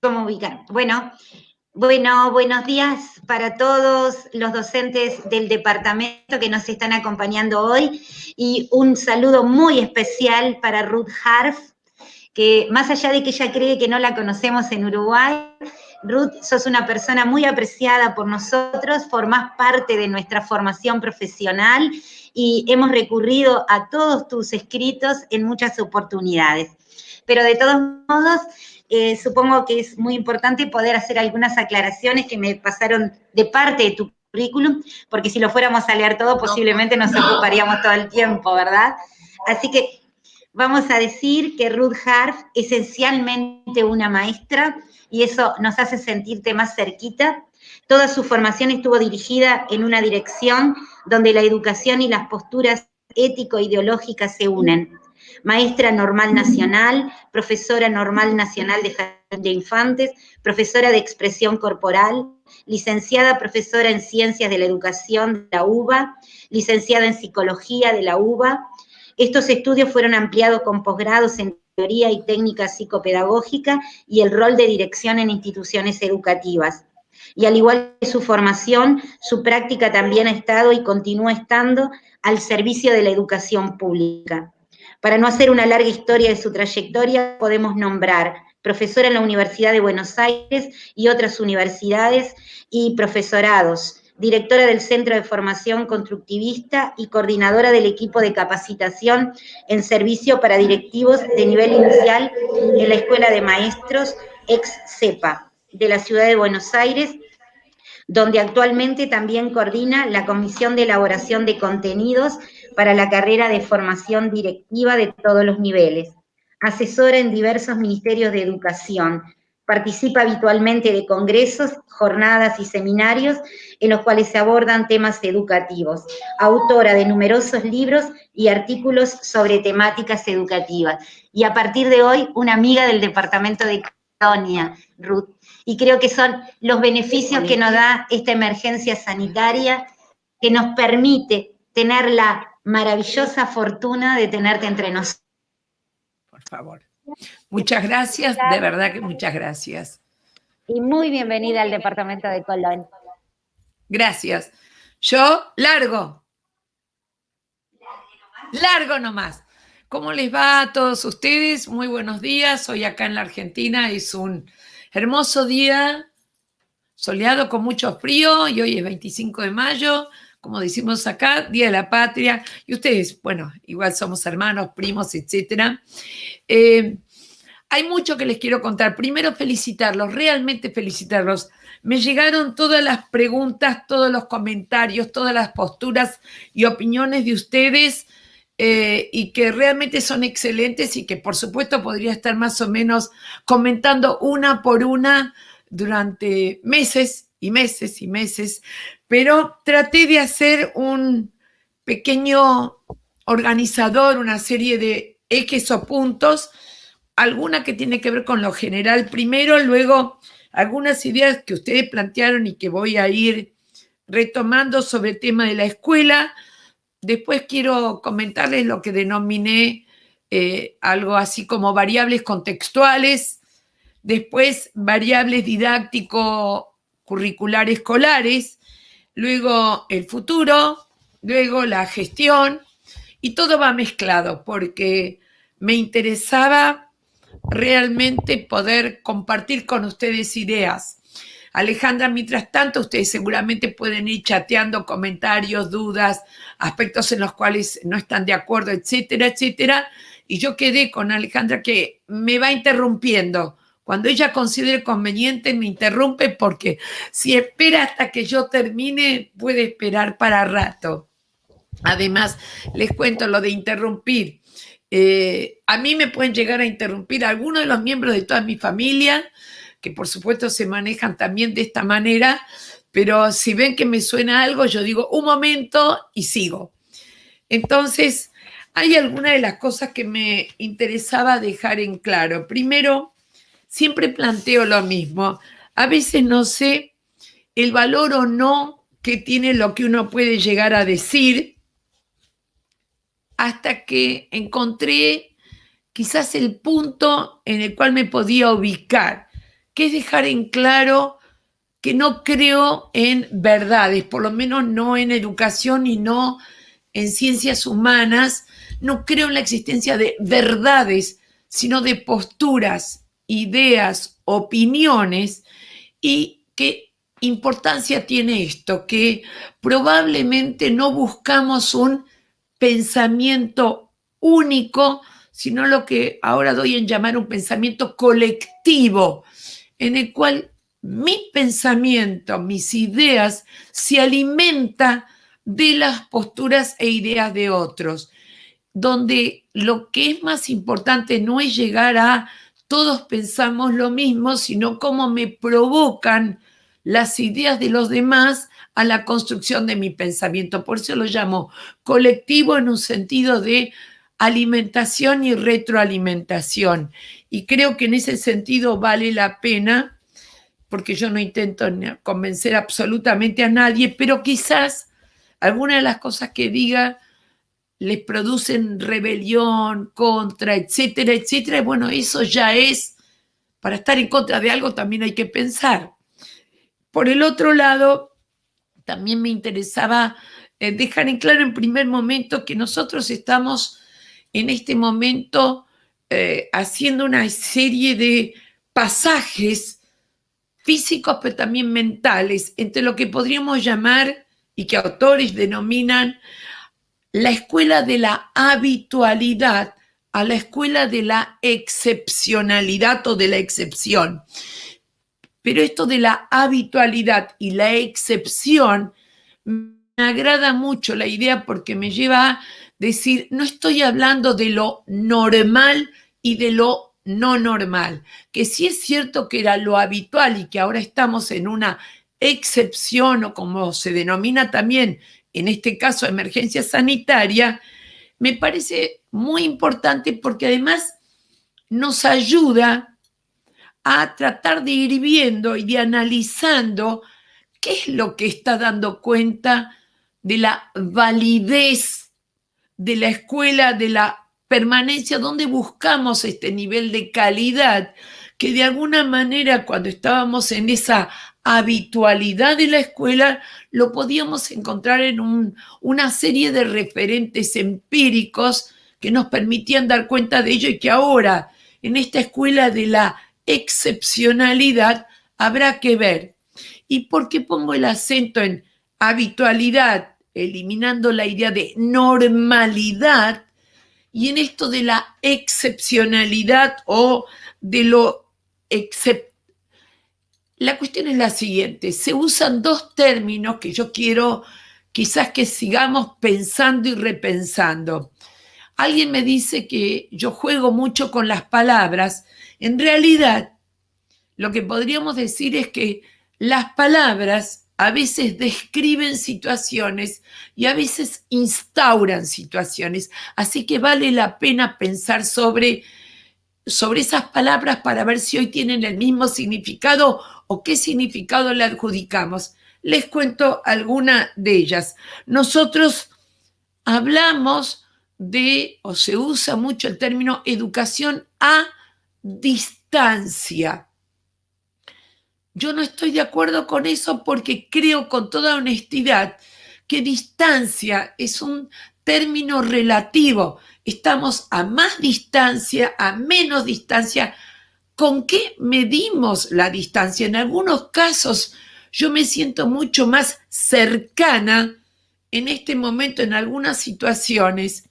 cómo ubicar. Bueno, buenos días para todos los docentes del departamento que nos están acompañando hoy y un saludo muy especial para Ruth Harf, que más allá de que ella cree que no la conocemos en Uruguay, Ruth, sos una persona muy apreciada por nosotros, formás parte de nuestra formación profesional y hemos recurrido a todos tus escritos en muchas oportunidades. Pero de todos modos, supongo que es muy importante poder hacer algunas aclaraciones que me pasaron de parte de tu currículum, porque si lo fuéramos a leer todo, posiblemente nos ocuparíamos todo el tiempo, ¿verdad? Así que vamos a decir que Ruth Harf es esencialmente una maestra, y eso nos hace sentirte más cerquita. Toda su formación estuvo dirigida en una dirección donde la educación y las posturas ético-ideológicas se unen. Maestra normal nacional, profesora normal nacional de jardín de infantes, profesora de expresión corporal, licenciada profesora en ciencias de la educación de la UBA, licenciada en psicología de la UBA. Estos estudios fueron ampliados con posgrados en teoría y técnica psicopedagógica y el rol de dirección en instituciones educativas. Y al igual que su formación, su práctica también ha estado y continúa estando al servicio de la educación pública. Para no hacer una larga historia de su trayectoria, podemos nombrar profesora en la Universidad de Buenos Aires y otras universidades y profesorados, directora del Centro de Formación Constructivista y coordinadora del equipo de capacitación en servicio para directivos de nivel inicial en la Escuela de Maestros ex-CEPA de la Ciudad de Buenos Aires, donde actualmente también coordina la Comisión de Elaboración de Contenidos para la carrera de formación directiva de todos los niveles. Asesora en diversos ministerios de educación. Participa habitualmente de congresos, jornadas y seminarios en los cuales se abordan temas educativos. Autora de numerosos libros y artículos sobre temáticas educativas. Y a partir de hoy, una amiga del departamento de Colonia, Ruth. Y creo que son los beneficios que nos da esta emergencia sanitaria, que nos permite tener la maravillosa fortuna de tenerte entre nosotros. Por favor. Muchas gracias, de verdad que muchas gracias. Y muy bienvenida al departamento de Colón. Gracias. Yo largo nomás. ¿Cómo les va a todos ustedes? Muy buenos días. Hoy acá en la Argentina es un hermoso día, soleado con mucho frío, y hoy es 25 de mayo, como decimos acá, Día de la Patria. Y ustedes, bueno, igual somos hermanos, primos, etcétera. Hay mucho que les quiero contar. Primero, felicitarlos, realmente felicitarlos. Me llegaron todas las preguntas, todos los comentarios, todas las posturas y opiniones de ustedes, y que realmente son excelentes y que por supuesto podría estar más o menos comentando una por una durante meses y meses y meses, pero traté de hacer un pequeño organizador, una serie de ejes o puntos, alguna que tiene que ver con lo general primero, luego algunas ideas que ustedes plantearon y que voy a ir retomando sobre el tema de la escuela. Después quiero comentarles lo que denominé algo así como variables contextuales, después variables didáctico-curricular escolares, luego el futuro, luego la gestión, y todo va mezclado porque me interesaba realmente poder compartir con ustedes ideas. Alejandra, mientras tanto, ustedes seguramente pueden ir chateando comentarios, dudas, aspectos en los cuales no están de acuerdo, etcétera, etcétera. Y yo quedé con Alejandra que me va interrumpiendo. Cuando ella considere conveniente, me interrumpe, porque si espera hasta que yo termine, puede esperar para rato. Además, les cuento lo de interrumpir. A mí me pueden llegar a interrumpir algunos de los miembros de toda mi familia, que por supuesto se manejan también de esta manera, pero si ven que me suena algo, yo digo un momento y sigo. Entonces, hay algunas de las cosas que me interesaba dejar en claro. Primero, siempre planteo lo mismo. A veces no sé el valor o no que tiene lo que uno puede llegar a decir, hasta que encontré quizás el punto en el cual me podía ubicar. que es dejar en claro que no creo en verdades, por lo menos no en educación y no en ciencias humanas. No creo en la existencia de verdades, sino de posturas, ideas, opiniones. ¿Y qué importancia tiene esto? Que probablemente no buscamos un pensamiento único, sino lo que ahora doy en llamar un pensamiento colectivo, en el cual mi pensamiento, mis ideas, se alimenta de las posturas e ideas de otros, donde lo que es más importante no es llegar a todos pensamos lo mismo, sino cómo me provocan las ideas de los demás a la construcción de mi pensamiento. Por eso lo llamo colectivo en un sentido de alimentación y retroalimentación. Y creo que en ese sentido vale la pena, porque yo no intento convencer absolutamente a nadie, pero quizás alguna de las cosas que diga les producen rebelión, contra, etcétera, etcétera. Bueno, eso ya es, para estar en contra de algo también hay que pensar. Por el otro lado, también me interesaba dejar en claro en primer momento que nosotros estamos en este momento haciendo una serie de pasajes físicos, pero también mentales, entre lo que podríamos llamar, y que autores denominan, la escuela de la habitualidad a la escuela de la excepcionalidad o de la excepción. Pero esto de la habitualidad y la excepción, me agrada mucho la idea porque me lleva a decir, no estoy hablando de lo normal y de lo no normal, que sí es cierto que era lo habitual y que ahora estamos en una excepción, o como se denomina también en este caso emergencia sanitaria, me parece muy importante porque además nos ayuda a tratar de ir viendo y de analizando qué es lo que está dando cuenta de la validez de la escuela, de la permanencia, donde buscamos este nivel de calidad, que de alguna manera cuando estábamos en esa habitualidad de la escuela, lo podíamos encontrar en una serie de referentes empíricos que nos permitían dar cuenta de ello y que ahora, en esta escuela de la excepcionalidad, habrá que ver. ¿Y por qué pongo el acento en habitualidad, eliminando la idea de normalidad, y en esto de la excepcionalidad o de lo La cuestión es la siguiente, se usan dos términos que yo quiero quizás que sigamos pensando y repensando. Alguien me dice que yo juego mucho con las palabras. En realidad, lo que podríamos decir es que las palabras a veces describen situaciones y a veces instauran situaciones. Así que vale la pena pensar sobre esas palabras para ver si hoy tienen el mismo significado o qué significado le adjudicamos. Les cuento alguna de ellas. Nosotros hablamos o se usa mucho el término educación a distancia. Yo no estoy de acuerdo con eso porque creo con toda honestidad que distancia es un término relativo. Estamos a más distancia, a menos distancia. ¿Con qué medimos la distancia? En algunos casos yo me siento mucho más cercana en este momento en algunas situaciones,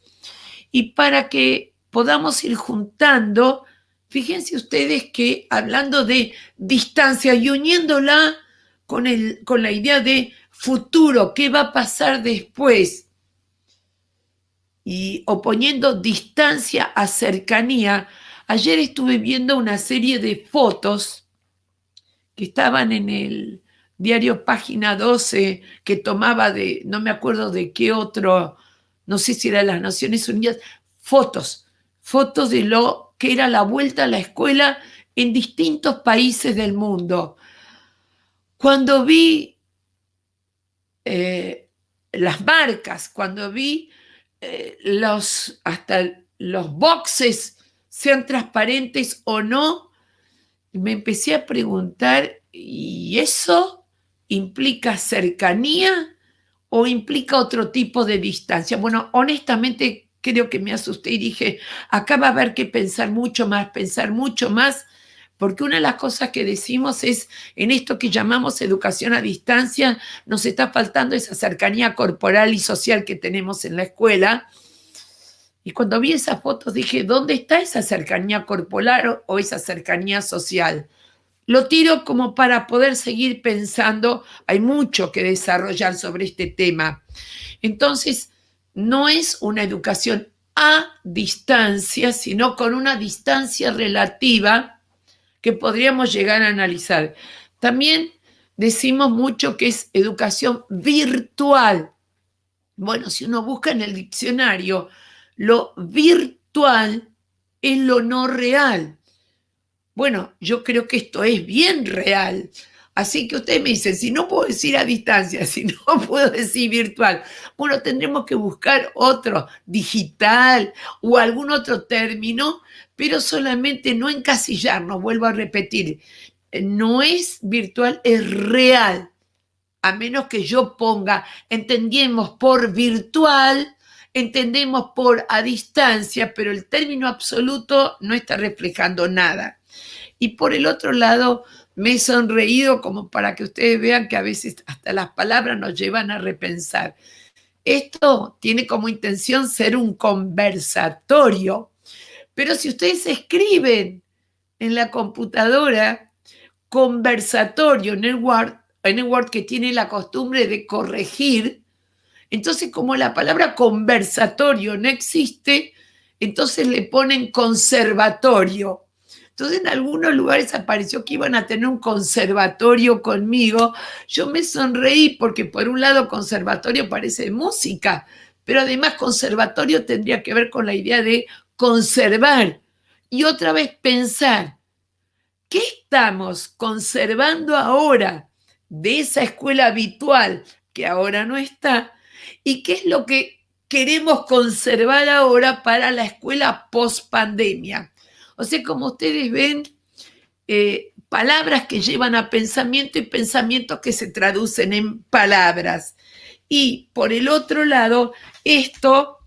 y para que podamos ir juntando, fíjense ustedes que hablando de distancia y uniéndola con la idea de futuro, qué va a pasar después, y oponiendo distancia a cercanía, ayer estuve viendo una serie de fotos que estaban en el diario Página 12, que tomaba no me acuerdo de qué otro, no sé si era de las Naciones Unidas, fotos de lo que era la vuelta a la escuela en distintos países del mundo. Cuando vi las marcas, cuando vi hasta los boxes, sean transparentes o no, me empecé a preguntar, ¿y eso implica cercanía o implica otro tipo de distancia? Bueno, honestamente creo que me asusté y dije, acá va a haber que pensar mucho más, porque una de las cosas que decimos es, en esto que llamamos educación a distancia, nos está faltando esa cercanía corporal y social que tenemos en la escuela. Y cuando vi esas fotos dije, ¿dónde está esa cercanía corporal o esa cercanía social? Lo tiro como para poder seguir pensando, hay mucho que desarrollar sobre este tema. Entonces, no es una educación a distancia, sino con una distancia relativa que podríamos llegar a analizar. También decimos mucho que es educación virtual. Bueno, si uno busca en el diccionario, lo virtual es lo no real. Bueno, yo creo que esto es bien real. Así que ustedes me dicen, si no puedo decir a distancia, si no puedo decir virtual, bueno, tendremos que buscar otro, digital o algún otro término, pero solamente no encasillarnos, vuelvo a repetir, no es virtual, es real. A menos que yo ponga, entendemos por virtual, entendemos por a distancia, pero el término absoluto no está reflejando nada. Y por el otro lado, me he sonreído como para que ustedes vean que a veces hasta las palabras nos llevan a repensar. Esto tiene como intención ser un conversatorio, pero si ustedes escriben en la computadora conversatorio en el Word que tiene la costumbre de corregir, entonces como la palabra conversatorio no existe, entonces le ponen conservatorio. Entonces en algunos lugares apareció que iban a tener un conservatorio conmigo. Yo me sonreí porque por un lado conservatorio parece música, pero además conservatorio tendría que ver con la idea de conservar y otra vez pensar, ¿qué estamos conservando ahora de esa escuela habitual que ahora no está? ¿Y qué es lo que queremos conservar ahora para la escuela post-pandemia? O sea, como ustedes ven, palabras que llevan a pensamiento y pensamientos que se traducen en palabras. Y por el otro lado, esto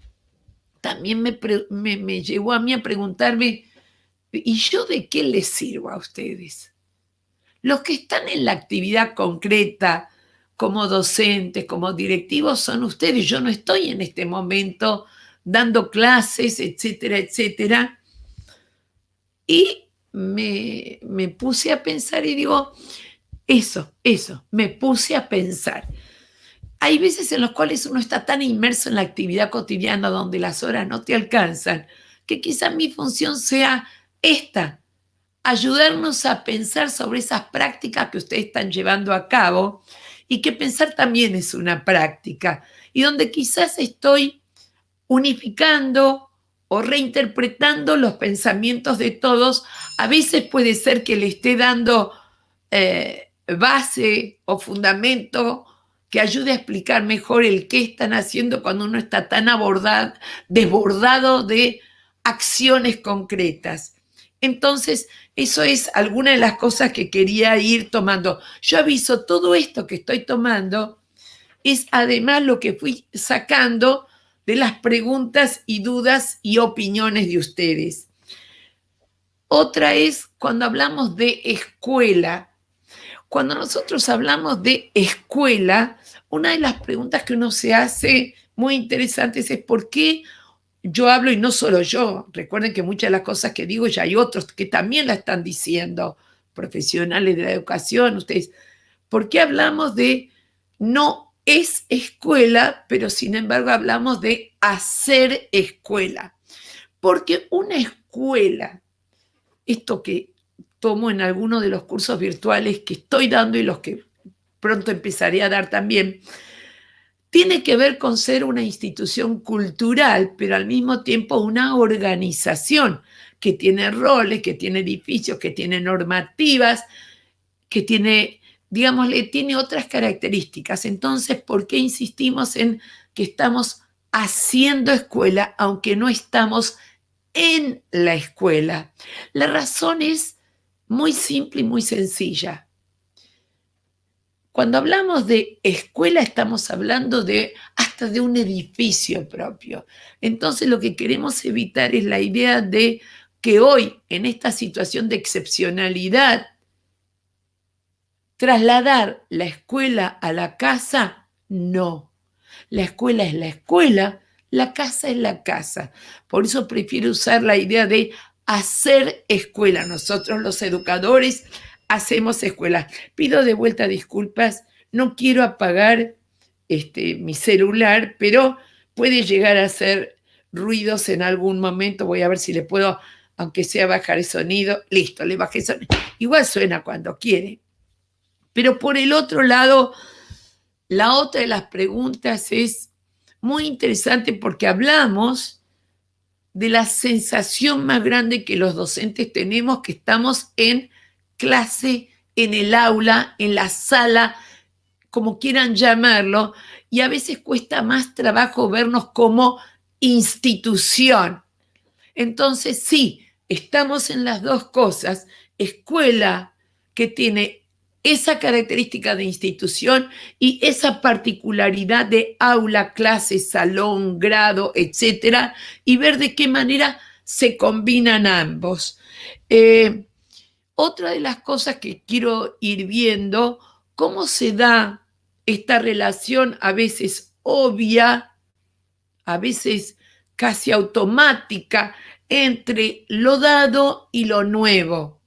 también me llevó a mí a preguntarme, ¿y yo de qué les sirvo a ustedes? Los que están en la actividad concreta, como docentes, como directivos, son ustedes. Yo no estoy en este momento dando clases, etcétera, etcétera. Y me puse a pensar y digo, eso, me puse a pensar. Hay veces en las cuales uno está tan inmerso en la actividad cotidiana donde las horas no te alcanzan, que quizás mi función sea esta, ayudarnos a pensar sobre esas prácticas que ustedes están llevando a cabo y que pensar también es una práctica y donde quizás estoy unificando o reinterpretando los pensamientos de todos. A veces puede ser que le esté dando base o fundamento que ayude a explicar mejor el qué están haciendo cuando uno está tan desbordado de acciones concretas. Entonces, eso es alguna de las cosas que quería ir tomando. Yo aviso, todo esto que estoy tomando es además lo que fui sacando de las preguntas y dudas y opiniones de ustedes. Otra es cuando hablamos de escuela. Cuando nosotros hablamos de escuela, una de las preguntas que uno se hace muy interesantes es ¿por qué yo hablo y no solo yo? Recuerden que muchas de las cosas que digo ya hay otros que también la están diciendo, profesionales de la educación, ustedes. ¿Por qué hablamos de no es escuela, pero sin embargo hablamos de hacer escuela? Porque una escuela, esto que tomo en algunos de los cursos virtuales que estoy dando y los que pronto empezaré a dar también, tiene que ver con ser una institución cultural, pero al mismo tiempo una organización que tiene roles, que tiene edificios, que tiene normativas, que tiene, digámosle, tiene otras características. Entonces, ¿por qué insistimos en que estamos haciendo escuela, aunque no estamos en la escuela? La razón es muy simple y muy sencilla. Cuando hablamos de escuela estamos hablando hasta de un edificio propio. Entonces lo que queremos evitar es la idea de que hoy, en esta situación de excepcionalidad, trasladar la escuela a la casa, no. La escuela es la escuela, la casa es la casa. Por eso prefiero usar la idea de hacer escuela. Nosotros los educadores hacemos escuela. Pido de vuelta disculpas, no quiero apagar mi celular, pero puede llegar a hacer ruidos en algún momento. Voy a ver si le puedo, aunque sea bajar el sonido. Listo, le bajé el sonido. Igual suena cuando quiere. Pero por el otro lado, la otra de las preguntas es muy interesante porque hablamos de la sensación más grande que los docentes tenemos, que estamos en clase, en el aula, en la sala, como quieran llamarlo, y a veces cuesta más trabajo vernos como institución. Entonces, sí, estamos en las dos cosas. Escuela que tiene esa característica de institución y esa particularidad de aula, clase, salón, grado, etcétera, y ver de qué manera se combinan ambos. Otra de las cosas que quiero ir viendo, cómo se da esta relación a veces obvia, a veces casi automática, entre lo dado y lo nuevo,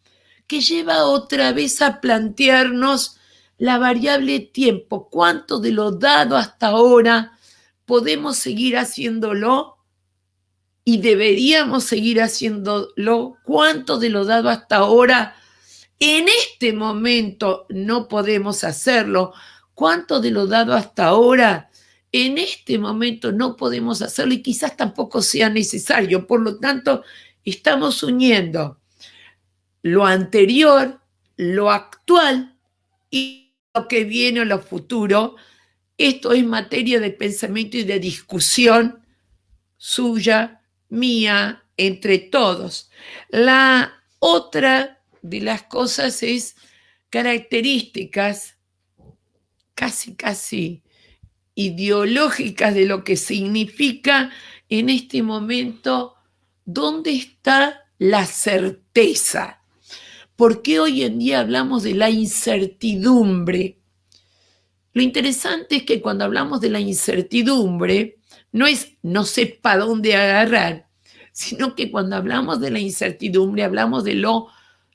que lleva otra vez a plantearnos la variable tiempo. ¿Cuánto de lo dado hasta ahora podemos seguir haciéndolo y deberíamos seguir haciéndolo? ¿Cuánto de lo dado hasta ahora en este momento no podemos hacerlo? ¿Cuánto de lo dado hasta ahora en este momento no podemos hacerlo y quizás tampoco sea necesario? Por lo tanto, estamos uniendo lo anterior, lo actual y lo que viene o lo futuro. Esto es materia de pensamiento y de discusión suya, mía, entre todos. La otra de las cosas es características casi ideológicas de lo que significa en este momento, ¿dónde está la certeza? ¿Por qué hoy en día hablamos de la incertidumbre? Lo interesante es que cuando hablamos de la incertidumbre, no es no sé para dónde agarrar, sino que cuando hablamos de la incertidumbre, hablamos de lo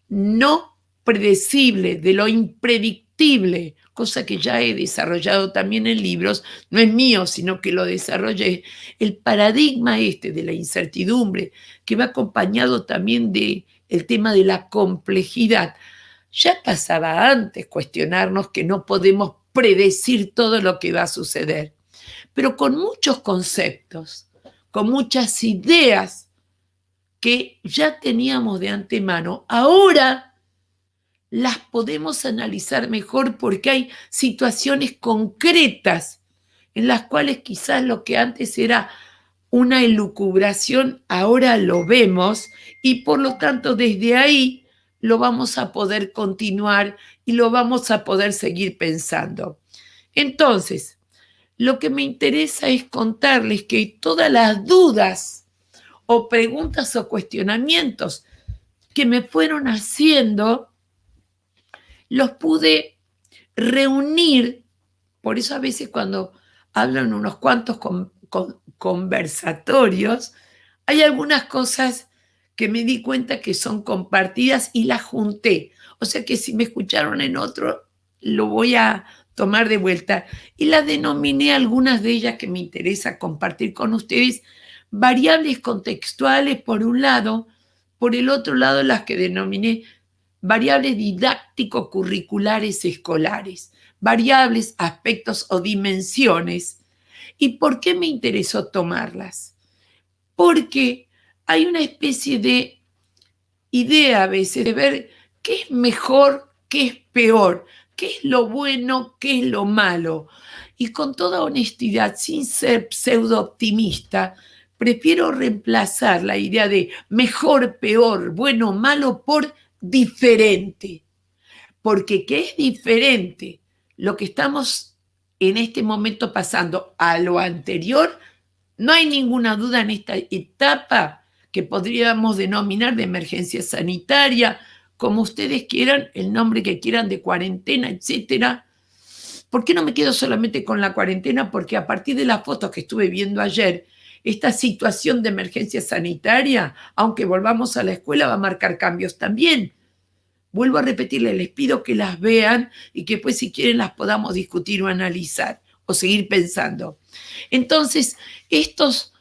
no predecible, de lo impredictible, cosa que ya he desarrollado también en libros, no es mío, sino que lo desarrollé. El paradigma de la incertidumbre, que va acompañado también del tema de la complejidad. Ya pasaba antes cuestionarnos que no podemos predecir todo lo que va a suceder, pero con muchos conceptos, con muchas ideas que ya teníamos de antemano, ahora las podemos analizar mejor porque hay situaciones concretas en las cuales quizás lo que antes era una elucubración, ahora lo vemos y por lo tanto desde ahí lo vamos a poder continuar y lo vamos a poder seguir pensando. Entonces, lo que me interesa es contarles que todas las dudas o preguntas o cuestionamientos que me fueron haciendo, los pude reunir. Por eso a veces cuando hablan unos cuantos conversatorios, hay algunas cosas que me di cuenta que son compartidas y las junté. O sea que si me escucharon en otro, lo voy a tomar de vuelta. Y las denominé, algunas de ellas que me interesa compartir con ustedes, variables contextuales por un lado, por el otro lado las que denominé variables didáctico-curriculares escolares, variables, aspectos o dimensiones. ¿Y por qué me interesó tomarlas? Porque hay una especie de idea a veces de ver qué es mejor, qué es peor, qué es lo bueno, qué es lo malo. Y con toda honestidad, sin ser pseudo optimista, prefiero reemplazar la idea de mejor, peor, bueno, malo por diferente. Porque ¿qué es diferente? Lo que estamos en este momento pasando a lo anterior, no hay ninguna duda en esta etapa que podríamos denominar de emergencia sanitaria, como ustedes quieran, el nombre que quieran, de cuarentena, etcétera. ¿Por qué no me quedo solamente con la cuarentena? Porque a partir de las fotos que estuve viendo ayer, esta situación de emergencia sanitaria, aunque volvamos a la escuela, va a marcar cambios también. Vuelvo a repetirles, les pido que las vean y que pues si quieren las podamos discutir o analizar o seguir pensando. Entonces, estas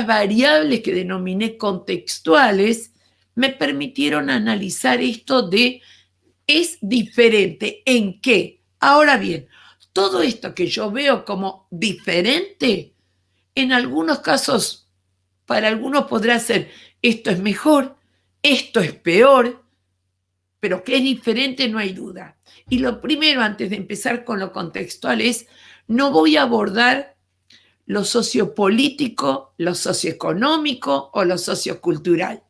variables que denominé contextuales me permitieron analizar esto de es diferente. ¿En qué? Ahora bien, todo esto que yo veo como diferente, en algunos casos, para algunos podrá ser esto es mejor, esto es peor, pero que es diferente no hay duda. Y lo primero, antes de empezar con lo contextual, es no voy a abordar lo sociopolítico, lo socioeconómico o lo sociocultural.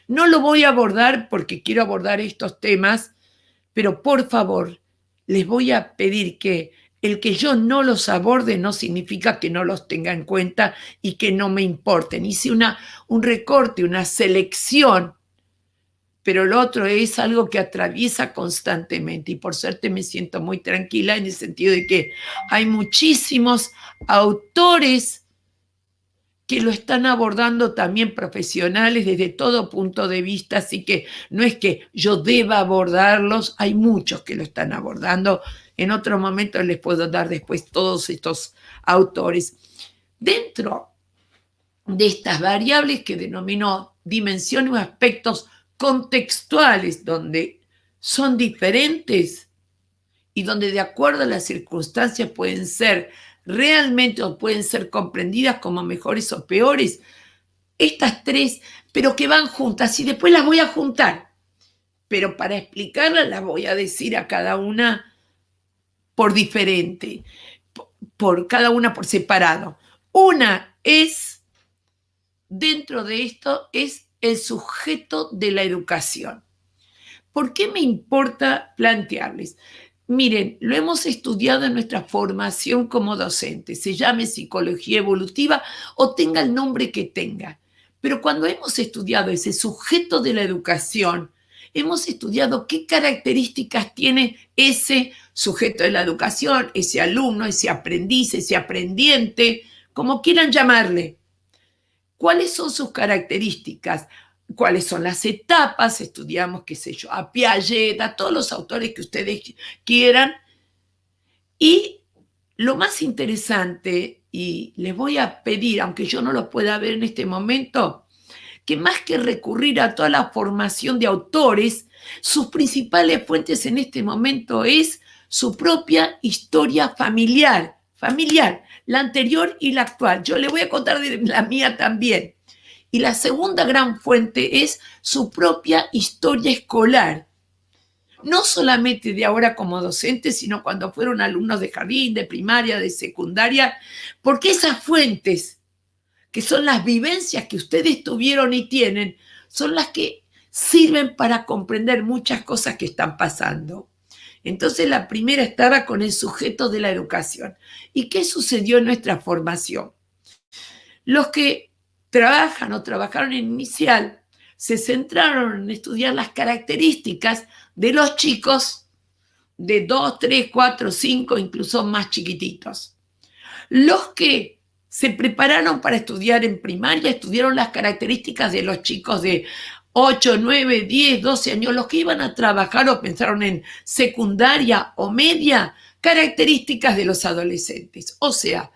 No lo voy a abordar porque quiero abordar estos temas, pero por favor, les voy a pedir que el que yo no los aborde no significa que no los tenga en cuenta y que no me importen. Hice un recorte, una selección, pero lo otro es algo que atraviesa constantemente y por suerte me siento muy tranquila en el sentido de que hay muchísimos autores que lo están abordando también profesionales desde todo punto de vista, así que no es que yo deba abordarlos, hay muchos que lo están abordando. En otro momento les puedo dar después todos estos autores. Dentro de estas variables que denomino dimensiones o aspectos contextuales, donde son diferentes y donde de acuerdo a las circunstancias pueden ser realmente o pueden ser comprendidas como mejores o peores, estas tres, pero que van juntas y después las voy a juntar. Pero para explicarlas las voy a decir a cada una por diferente, por cada una por separado. Una es, dentro de esto, es el sujeto de la educación. ¿Por qué me importa plantearles? Miren, lo hemos estudiado en nuestra formación como docentes, se llame psicología evolutiva o tenga el nombre que tenga. Pero cuando hemos estudiado ese sujeto de la educación, hemos estudiado qué características tiene ese sujeto de la educación, ese alumno, ese aprendiz, ese aprendiente, como quieran llamarle. ¿Cuáles son sus características? ¿Cuáles son las etapas? Estudiamos, qué sé yo, a Piaget, a todos los autores que ustedes quieran. Y lo más interesante, y les voy a pedir, aunque yo no lo pueda ver en este momento, que más que recurrir a toda la formación de autores, sus principales fuentes en este momento es su propia historia familiar, la anterior y la actual. Yo le voy a contar de la mía también. Y la segunda gran fuente es su propia historia escolar. No solamente de ahora como docentes, sino cuando fueron alumnos de jardín, de primaria, de secundaria, porque esas fuentes, que son las vivencias que ustedes tuvieron y tienen, son las que sirven para comprender muchas cosas que están pasando. Entonces la primera estaba con el sujeto de la educación. ¿Y qué sucedió en nuestra formación? Los que trabajan o trabajaron en inicial se centraron en estudiar las características de los chicos de 2, 3, 4, 5, incluso más chiquititos. Los que se prepararon para estudiar en primaria estudiaron las características de los chicos de 8, 9, 10, 12 años. Los que iban a trabajar o pensaron en secundaria o media, características de los adolescentes. O sea,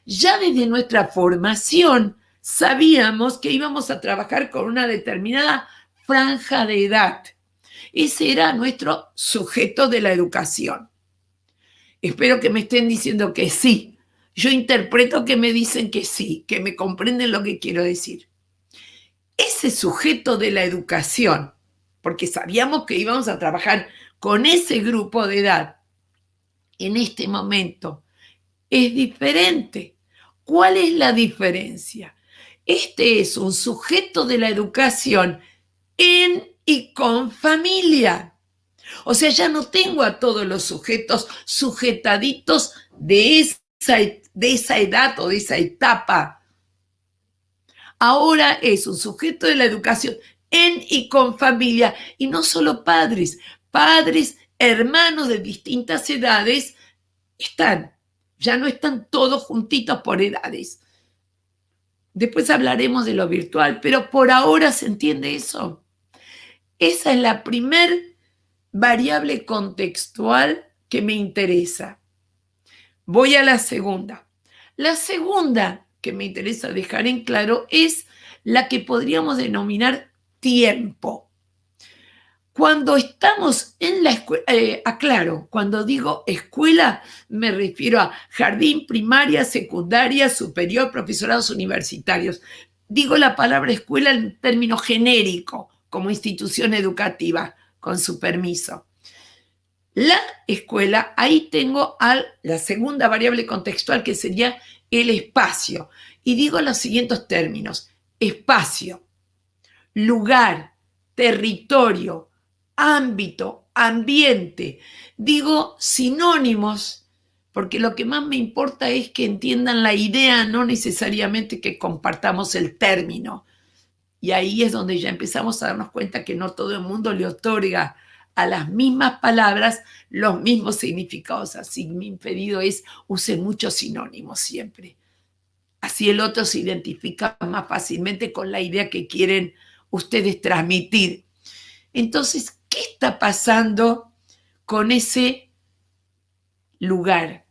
ya desde nuestra formación sabíamos que íbamos a trabajar con una determinada franja de edad. Ese era nuestro sujeto de la educación. Espero que me estén diciendo que sí. Yo interpreto que me dicen que sí, que me comprenden lo que quiero decir. Ese sujeto de la educación, porque sabíamos que íbamos a trabajar con ese grupo de edad, en este momento es diferente. ¿Cuál es la diferencia? Este es un sujeto de la educación en y con familia. O sea, ya no tengo a todos los sujetos sujetaditos de esa edad o de esa etapa. Ahora es un sujeto de la educación en y con familia, y no solo padres, hermanos de distintas edades ya no están todos juntitos por edades. Después hablaremos de lo virtual, pero por ahora se entiende eso. Esa es la primer variable contextual que me interesa. Voy a la segunda. La segunda que me interesa dejar en claro es la que podríamos denominar tiempo. Cuando estamos en la escuela, aclaro, cuando digo escuela me refiero a jardín, primaria, secundaria, superior, profesorados universitarios. Digo la palabra escuela en término genérico, como institución educativa, con su permiso. La escuela, ahí tengo la segunda variable contextual, que sería el espacio. Y digo los siguientes términos: espacio, lugar, territorio, ámbito, ambiente. Digo sinónimos porque lo que más me importa es que entiendan la idea, no necesariamente que compartamos el término. Y ahí es donde ya empezamos a darnos cuenta que no todo el mundo le otorga a las mismas palabras los mismos significados. Así mi pedido es: usen muchos sinónimos siempre. Así el otro se identifica más fácilmente con la idea que quieren ustedes transmitir. Entonces, ¿qué está pasando con ese lugar?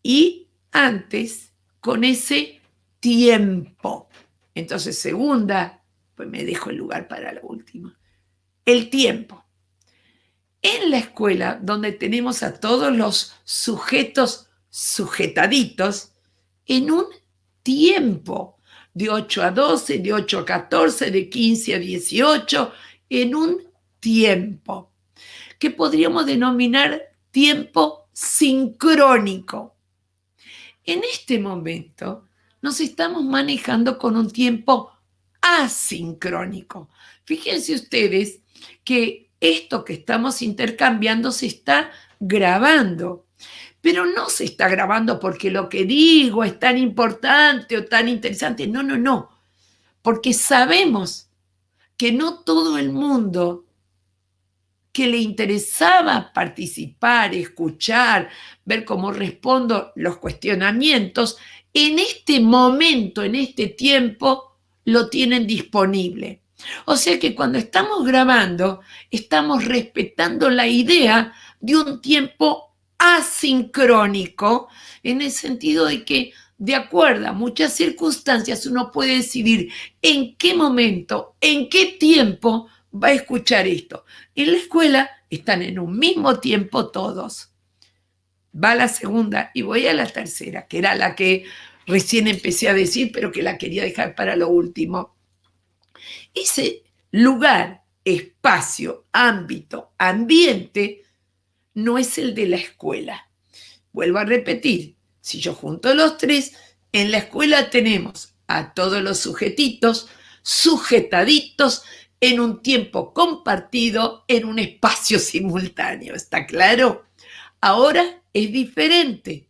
Y antes, con ese tiempo. Entonces, segunda, pues me dejo el lugar para la última. El tiempo. En la escuela, donde tenemos a todos los sujetos sujetaditos, en un tiempo, de 8 a 12, de 8 a 14, de 15 a 18, en un tiempo, que podríamos denominar tiempo sincrónico. En este momento nos estamos manejando con un tiempo asincrónico. Fíjense ustedes que esto que estamos intercambiando se está grabando, pero no se está grabando porque lo que digo es tan importante o tan interesante. No, porque sabemos que no todo el mundo que le interesaba participar, escuchar, ver cómo respondo los cuestionamientos, en este momento, en este tiempo, lo tienen disponible. O sea que cuando estamos grabando, estamos respetando la idea de un tiempo asincrónico, en el sentido de que, de acuerdo a muchas circunstancias, uno puede decidir en qué momento, en qué tiempo va a escuchar esto. En la escuela están en un mismo tiempo todos. Va la segunda y voy a la tercera, que era la que recién empecé a decir, pero que la quería dejar para lo último. Ese lugar, espacio, ámbito, ambiente, no es el de la escuela. Vuelvo a repetir, si yo junto los tres, en la escuela tenemos a todos los sujetitos, sujetaditos, en un tiempo compartido, en un espacio simultáneo. ¿Está claro? Ahora es diferente.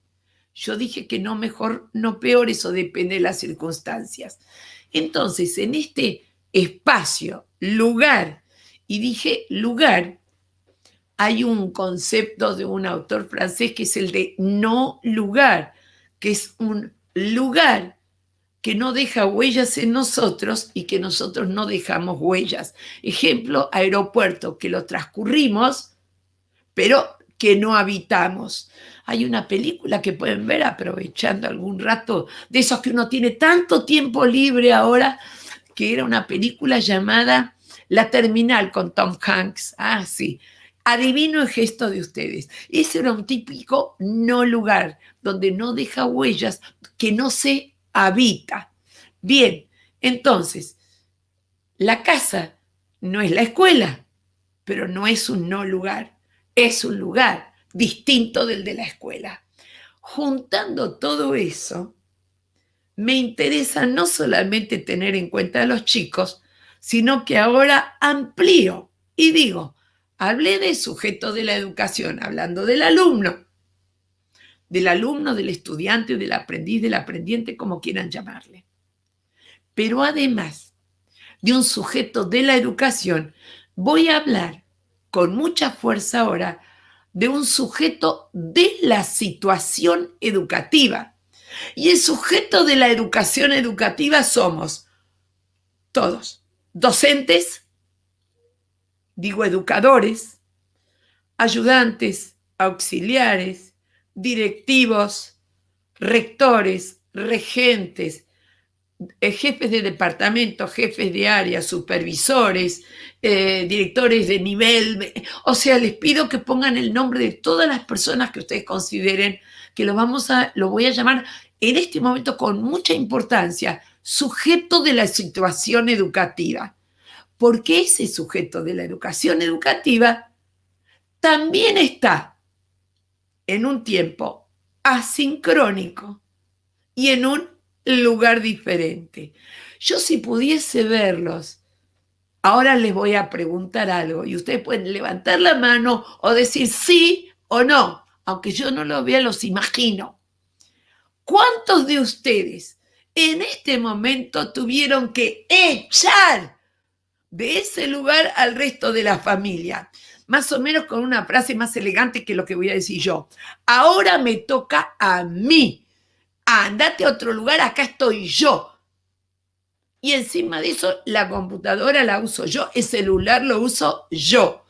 Yo dije que no mejor, no peor, eso depende de las circunstancias. Entonces, en este espacio, lugar, y dije lugar, hay un concepto de un autor francés que es el de no lugar, que es un lugar que no deja huellas en nosotros y que nosotros no dejamos huellas. Ejemplo, aeropuerto, que lo transcurrimos, pero que no habitamos. Hay una película que pueden ver aprovechando algún rato, de esos que uno tiene tanto tiempo libre ahora, que era una película llamada La Terminal con Tom Hanks. Ah, sí. Adivino el gesto de ustedes. Ese era un típico no lugar, donde no deja huellas, que no se habita. Bien, entonces, la casa no es la escuela, pero no es un no lugar, es un lugar distinto del de la escuela. Juntando todo eso, me interesa no solamente tener en cuenta a los chicos, sino que ahora amplío y digo, hablé de sujeto de la educación, hablando del alumno, del estudiante, del aprendiz, del aprendiente, como quieran llamarle. Pero además de un sujeto de la educación, voy a hablar con mucha fuerza ahora de un sujeto de la situación educativa. Y el sujeto de la educación educativa somos todos, docentes, digo educadores, ayudantes, auxiliares, directivos, rectores, regentes, jefes de departamento, jefes de área, supervisores, directores de nivel. O sea, les pido que pongan el nombre de todas las personas que ustedes consideren que lo voy a llamar en este momento con mucha importancia, sujeto de la situación educativa. Porque ese sujeto de la educación educativa también está en un tiempo asincrónico y en un lugar diferente. Yo, si pudiese verlos, ahora les voy a preguntar algo y ustedes pueden levantar la mano o decir sí o no, aunque yo no lo vea, los imagino. ¿Cuántos de ustedes en este momento tuvieron que echar de ese lugar al resto de la familia? Más o menos con una frase más elegante que lo que voy a decir yo. Ahora me toca a mí. Andate a otro lugar, acá estoy yo. Y encima de eso, la computadora la uso yo, el celular lo uso yo.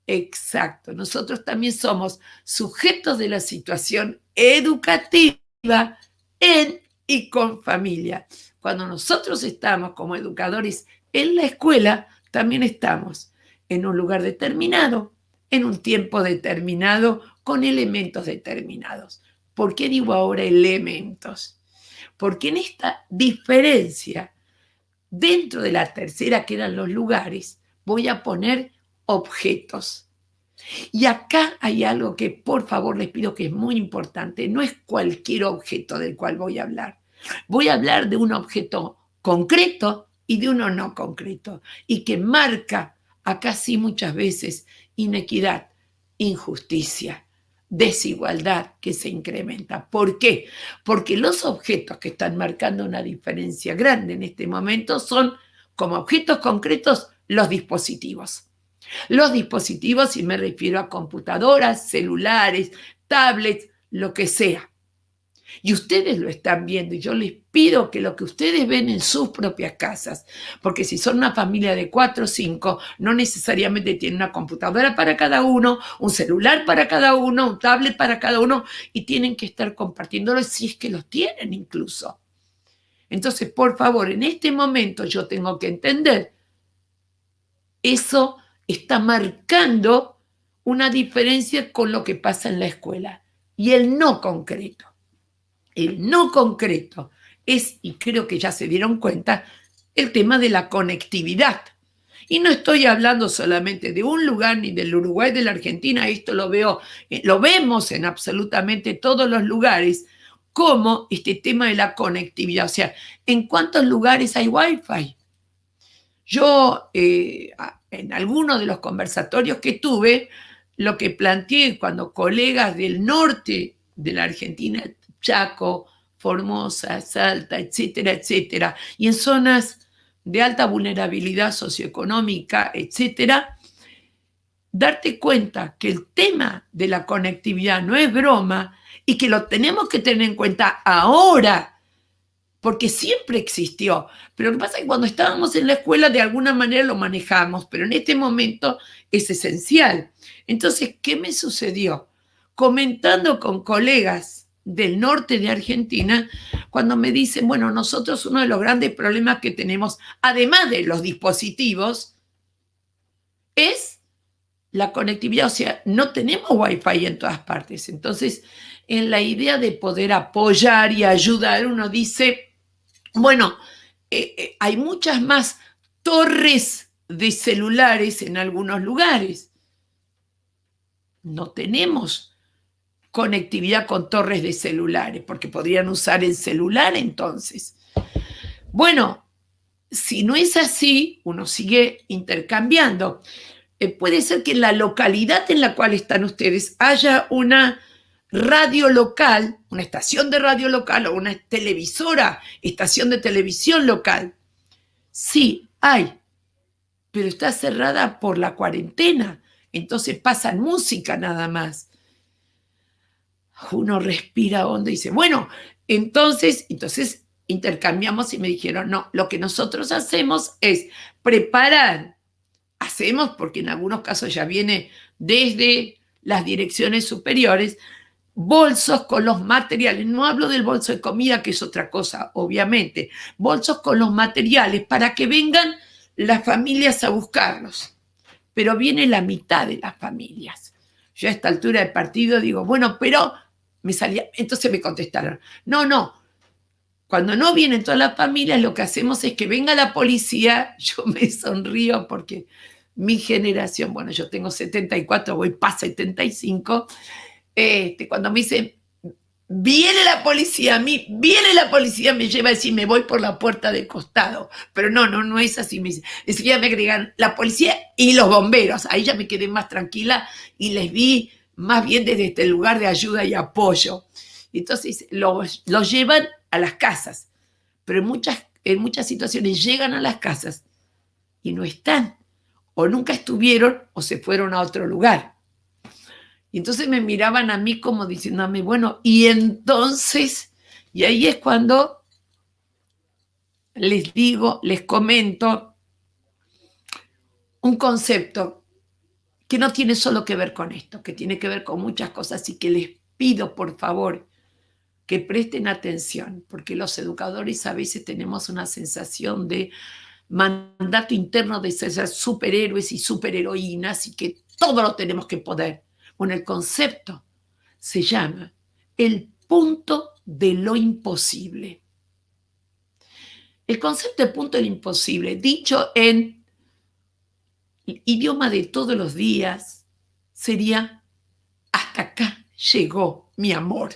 Exacto, nosotros también somos sujetos de la situación educativa en y con familia. Cuando nosotros estamos como educadores en la escuela, también estamos en un lugar determinado, en un tiempo determinado, con elementos determinados. ¿Por qué digo ahora elementos? Porque en esta diferencia, dentro de la tercera, que eran los lugares, voy a poner objetos. Y acá hay algo que por favor les pido que es muy importante. No es cualquier objeto del cual voy a hablar. Voy a hablar de un objeto concreto y de uno no concreto. Y que marca acá sí muchas veces inequidad, injusticia, desigualdad que se incrementa. ¿Por qué? Porque los objetos que están marcando una diferencia grande en este momento son, como objetos concretos, los dispositivos. Los dispositivos, y me refiero a computadoras, celulares, tablets, lo que sea. Y ustedes lo están viendo, y yo les pido que lo que ustedes ven en sus propias casas, porque si son una familia de 4 o 5, no necesariamente tienen una computadora para cada uno, un celular para cada uno, un tablet para cada uno, y tienen que estar compartiéndolo si es que los tienen incluso. Entonces, por favor, en este momento yo tengo que entender, eso está marcando una diferencia con lo que pasa en la escuela. Y el no concreto. El no concreto es, y creo que ya se dieron cuenta, el tema de la conectividad. Y no estoy hablando solamente de un lugar ni del Uruguay, de la Argentina, esto lo vemos en absolutamente todos los lugares, como este tema de la conectividad. O sea, ¿en cuántos lugares hay Wi-Fi? Yo, en algunos de los conversatorios que tuve, lo que planteé cuando colegas del norte de la Argentina, Chaco, Formosa, Salta, etcétera, etcétera, y en zonas de alta vulnerabilidad socioeconómica, etcétera, darte cuenta que el tema de la conectividad no es broma y que lo tenemos que tener en cuenta ahora, porque siempre existió. Pero lo que pasa es que cuando estábamos en la escuela de alguna manera lo manejamos, pero en este momento es esencial. Entonces, ¿qué me sucedió? Comentando con colegas del norte de Argentina, cuando me dicen, bueno, nosotros uno de los grandes problemas que tenemos, además de los dispositivos, es la conectividad. O sea, no tenemos Wi-Fi en todas partes. Entonces, en la idea de poder apoyar y ayudar, uno dice, bueno, hay muchas más torres de celulares en algunos lugares. No tenemos conectividad con torres de celulares, porque podrían usar el celular entonces. Bueno, si no es así, uno sigue intercambiando. Puede ser que en la localidad en la cual están ustedes haya una radio local, una estación de radio local o una televisora, estación de televisión local. Sí, hay, pero está cerrada por la cuarentena, entonces pasan música nada más. Uno respira hondo y dice, bueno, entonces intercambiamos y me dijeron, no, lo que nosotros hacemos es preparar, hacemos porque en algunos casos ya viene desde las direcciones superiores, bolsos con los materiales, no hablo del bolso de comida, que es otra cosa, obviamente, bolsos con los materiales para que vengan las familias a buscarlos, pero viene la mitad de las familias. Yo a esta altura del partido digo, bueno, pero me salía, entonces me contestaron, no, cuando no vienen todas las familias, lo que hacemos es que venga la policía. Yo me sonrío porque mi generación, bueno, yo tengo 74, voy para 75, cuando me dicen, viene la policía, me lleva a decir, me voy por la puerta de costado. Pero no es así. Me dice, enseguida me agregan la policía y los bomberos. Ahí ya me quedé más tranquila y les vi más bien desde este lugar de ayuda y apoyo. Entonces los llevan a las casas, pero en muchas situaciones llegan a las casas y no están, o nunca estuvieron, o se fueron a otro lugar. Y entonces me miraban a mí como diciéndome, bueno, y entonces, y ahí es cuando les digo, les comento un concepto que no tiene solo que ver con esto, que tiene que ver con muchas cosas, y que les pido, por favor, que presten atención, porque los educadores a veces tenemos una sensación de mandato interno de ser superhéroes y superheroínas y que todo lo tenemos que poder. Bueno, el concepto se llama el punto de lo imposible. El concepto del punto de lo imposible, dicho en idioma de todos los días, sería: hasta acá llegó mi amor.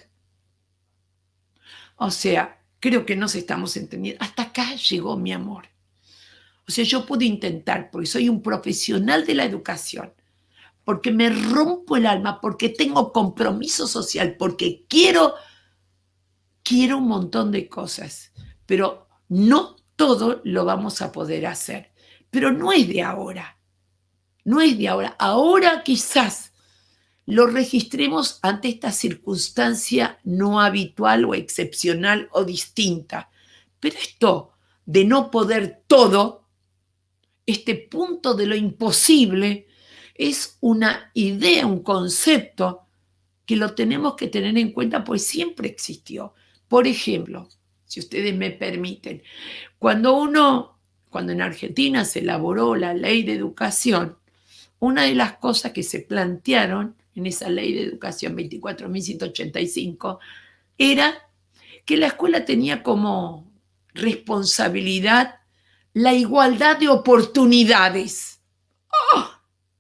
O sea, creo que nos estamos entendiendo. Hasta acá llegó mi amor. O sea, yo pude intentar, porque soy un profesional de la educación, porque me rompo el alma, porque tengo compromiso social, porque quiero un montón de cosas, pero no todo lo vamos a poder hacer. Pero no es de ahora, no es de ahora. Ahora quizás lo registremos ante esta circunstancia no habitual o excepcional o distinta. Pero esto de no poder todo, este punto de lo imposible, es una idea, un concepto que lo tenemos que tener en cuenta, pues siempre existió. Por ejemplo, si ustedes me permiten, cuando en Argentina se elaboró la ley de educación, una de las cosas que se plantearon en esa ley de educación 24.185 era que la escuela tenía como responsabilidad la igualdad de oportunidades.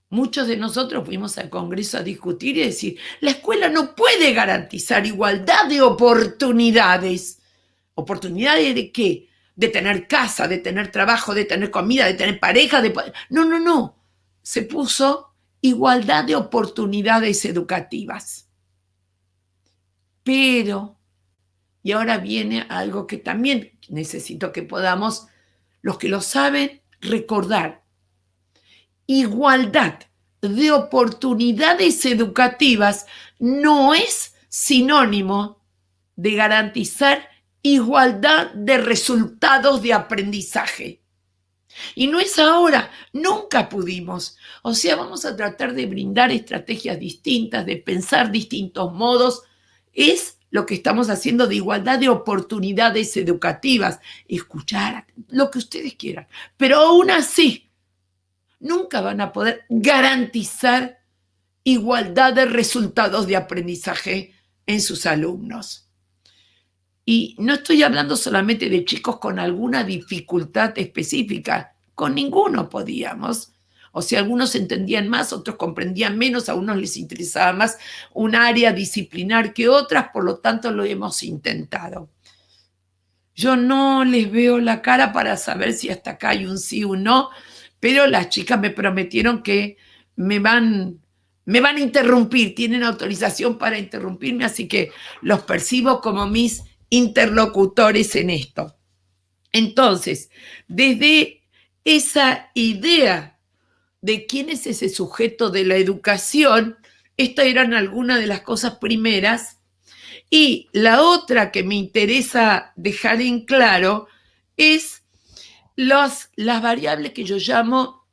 Muchos de nosotros fuimos al Congreso a discutir y decir, la escuela no puede garantizar igualdad de oportunidades. ¿Oportunidades de qué? De tener casa, de tener trabajo, de tener comida, de tener pareja. No. Se puso igualdad de oportunidades educativas. Pero, y ahora viene algo que también necesito que podamos, los que lo saben, recordar. Igualdad de oportunidades educativas no es sinónimo de garantizar igualdad de resultados de aprendizaje. Y no es ahora, nunca pudimos. O sea, vamos a tratar de brindar estrategias distintas, de pensar distintos modos. Es lo que estamos haciendo de igualdad de oportunidades educativas. Escuchar, lo que ustedes quieran. Pero aún así, nunca van a poder garantizar igualdad de resultados de aprendizaje en sus alumnos. Y no estoy hablando solamente de chicos con alguna dificultad específica, con ninguno podíamos. O sea, algunos entendían más, otros comprendían menos, a unos les interesaba más un área disciplinar que otras, por lo tanto lo hemos intentado. Yo no les veo la cara para saber si hasta acá hay un sí o un no, pero las chicas me prometieron que me van a interrumpir, tienen autorización para interrumpirme, así que los percibo como mis interlocutores en esto. Entonces, desde esa idea de quién es ese sujeto de la educación, estas eran algunas de las cosas primeras. Y la otra que me interesa dejar en claro es las variables que yo llamo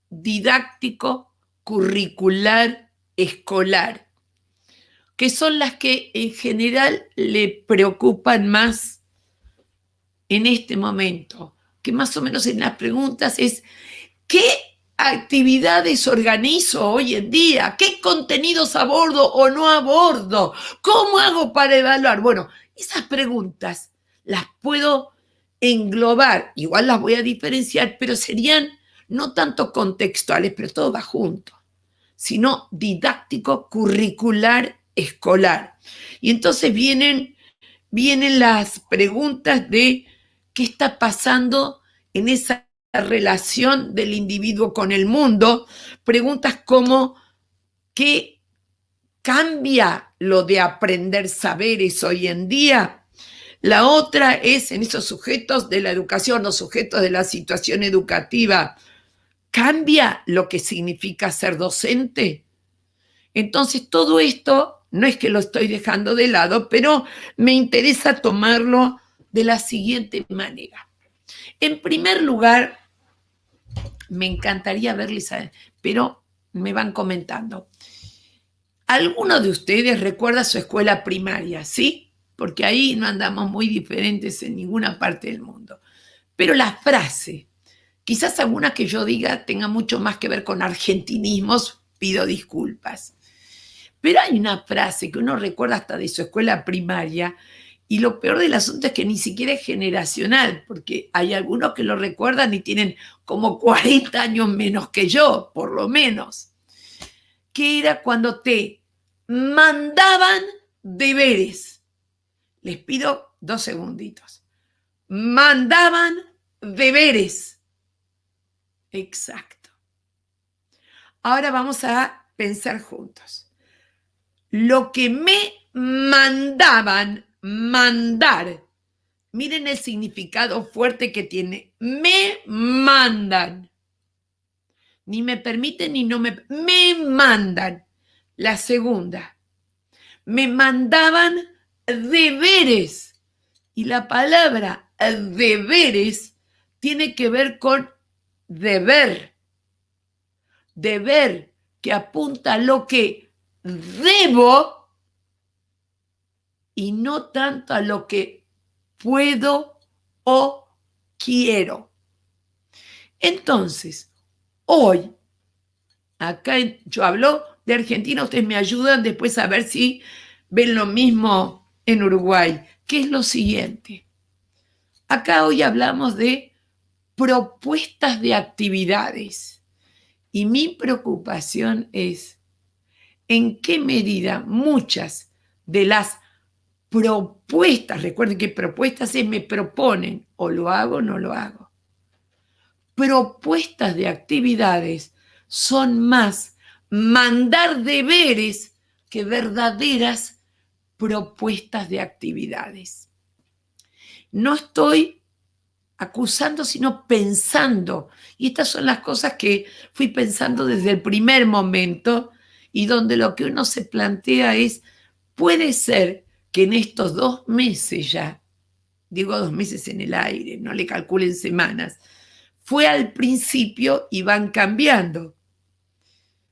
didáctico, curricular, escolar, que son las que en general le preocupan más en este momento, que más o menos en las preguntas es ¿qué actividades organizo hoy en día? ¿Qué contenidos abordo o no abordo? ¿Cómo hago para evaluar? Bueno, esas preguntas las puedo englobar, igual las voy a diferenciar, pero serían no tanto contextuales, pero todo va junto, sino didáctico, curricular, escolar. Y entonces vienen las preguntas de qué está pasando en esa relación del individuo con el mundo, preguntas como ¿qué cambia lo de aprender saberes hoy en día? La otra es en esos sujetos de la educación o sujetos de la situación educativa, ¿cambia lo que significa ser docente? Entonces todo esto no es que lo estoy dejando de lado, pero me interesa tomarlo de la siguiente manera. En primer lugar, me encantaría verles, pero me van comentando. ¿Alguno de ustedes recuerda su escuela primaria? ¿Sí? Porque ahí no andamos muy diferentes en ninguna parte del mundo. Pero la frase, quizás alguna que yo diga tenga mucho más que ver con argentinismos, pido disculpas. Pero hay una frase que uno recuerda hasta de su escuela primaria y lo peor del asunto es que ni siquiera es generacional, porque hay algunos que lo recuerdan y tienen como 40 años menos que yo, por lo menos, que era cuando te mandaban deberes. Les pido 2 segunditos. Mandaban deberes. Exacto. Ahora vamos a pensar juntos. Lo que me mandaban, mandar. Miren el significado fuerte que tiene. Me mandan. Ni me permiten ni no me mandan. La segunda. Me mandaban deberes. Y la palabra deberes tiene que ver con deber. Deber que apunta a lo que debo y no tanto a lo que puedo o quiero. Entonces, hoy, acá yo hablo de Argentina, ustedes me ayudan después a ver si ven lo mismo en Uruguay, que es lo siguiente. Acá hoy hablamos de propuestas de actividades y mi preocupación es en qué medida muchas de las propuestas, recuerden que propuestas es me proponen, o lo hago o no lo hago. Propuestas de actividades son más mandar deberes que verdaderas propuestas de actividades. No estoy acusando, sino pensando. Y estas son las cosas que fui pensando desde el primer momento y donde lo que uno se plantea es, puede ser que en estos 2 meses ya, digo 2 meses en el aire, no le calculen semanas, fue al principio y van cambiando.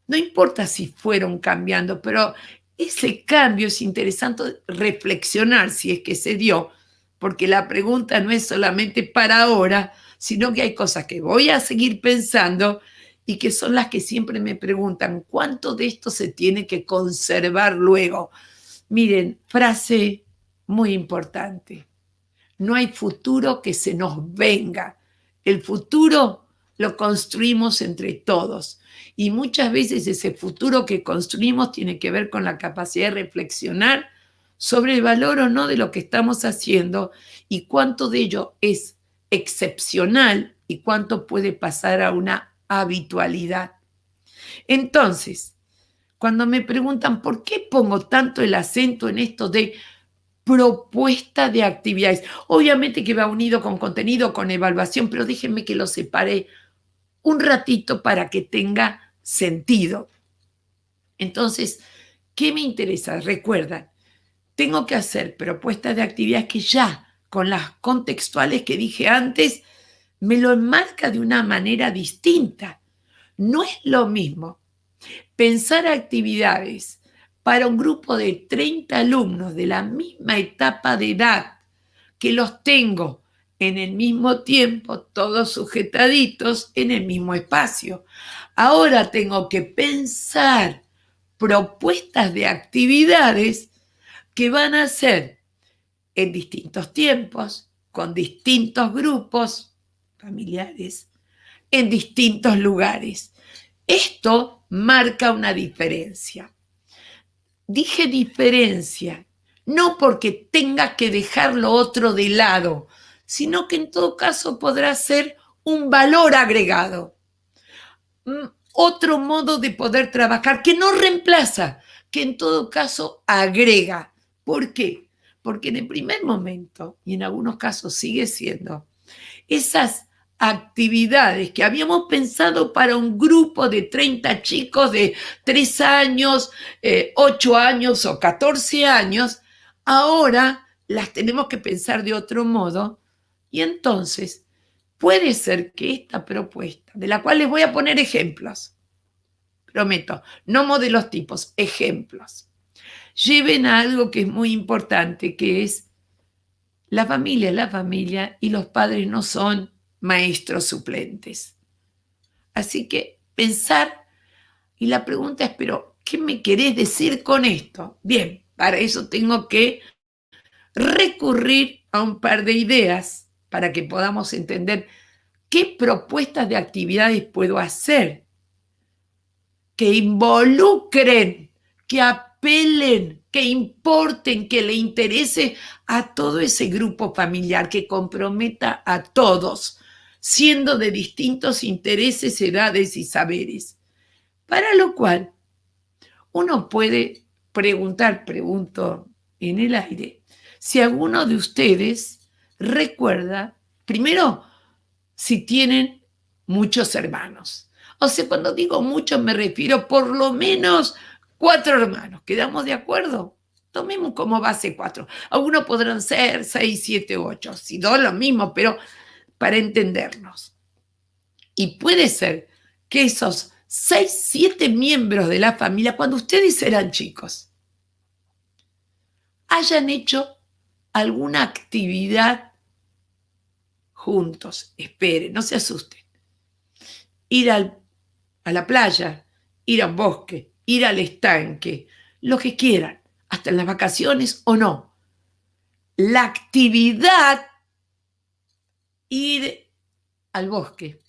No importa si fueron cambiando, pero ese cambio es interesante reflexionar si es que se dio, porque la pregunta no es solamente para ahora, sino que hay cosas que voy a seguir pensando y que son las que siempre me preguntan, ¿cuánto de esto se tiene que conservar luego? Miren, frase muy importante. No hay futuro que se nos venga. El futuro lo construimos entre todos. Y muchas veces ese futuro que construimos tiene que ver con la capacidad de reflexionar sobre el valor o no de lo que estamos haciendo y cuánto de ello es excepcional y cuánto puede pasar a una habitualidad. Entonces, cuando me preguntan por qué pongo tanto el acento en esto de propuesta de actividades, obviamente que va unido con contenido, con evaluación, pero déjenme que lo separe un ratito para que tenga sentido. Entonces, ¿qué me interesa? Recuerdan, tengo que hacer propuestas de actividades que ya, con las contextuales que dije antes, me lo enmarca de una manera distinta. No es lo mismo pensar actividades para un grupo de 30 alumnos de la misma etapa de edad, que los tengo en el mismo tiempo, todos sujetaditos en el mismo espacio. Ahora tengo que pensar propuestas de actividades que van a ser en distintos tiempos, con distintos grupos familiares, en distintos lugares. Esto marca una diferencia. Dije diferencia, no porque tenga que dejar lo otro de lado, sino que en todo caso podrá ser un valor agregado. Otro modo de poder trabajar que no reemplaza, que en todo caso agrega. ¿Por qué? Porque en el primer momento, y en algunos casos sigue siendo, esas actividades que habíamos pensado para un grupo de 30 chicos de 3 años, 8 años o 14 años, ahora las tenemos que pensar de otro modo y entonces puede ser que esta propuesta, de la cual les voy a poner ejemplos, prometo, no modelos tipos, ejemplos, lleven a algo que es muy importante, que es la familia y los padres no son maestros suplentes. Así que pensar, y la pregunta es, pero ¿qué me querés decir con esto? Bien, para eso tengo que recurrir a un par de ideas para que podamos entender qué propuestas de actividades puedo hacer que involucren, que apelen, que importen, que le interese a todo ese grupo familiar, que comprometa a todos, siendo de distintos intereses, edades y saberes. Para lo cual, uno puede pregunto en el aire, si alguno de ustedes recuerda, primero, si tienen muchos hermanos. O sea, cuando digo muchos me refiero por lo menos 4 hermanos. ¿Quedamos de acuerdo? Tomemos como base 4. Algunos podrán ser 6, 7, 8. Si no, lo mismo, pero para entendernos. Y puede ser que esos 6, 7 miembros de la familia, cuando ustedes eran chicos, hayan hecho alguna actividad juntos. Esperen, no se asusten. Ir a la playa, ir a un bosque, ir al estanque, lo que quieran, hasta en las vacaciones o no. La actividad, ir al bosque,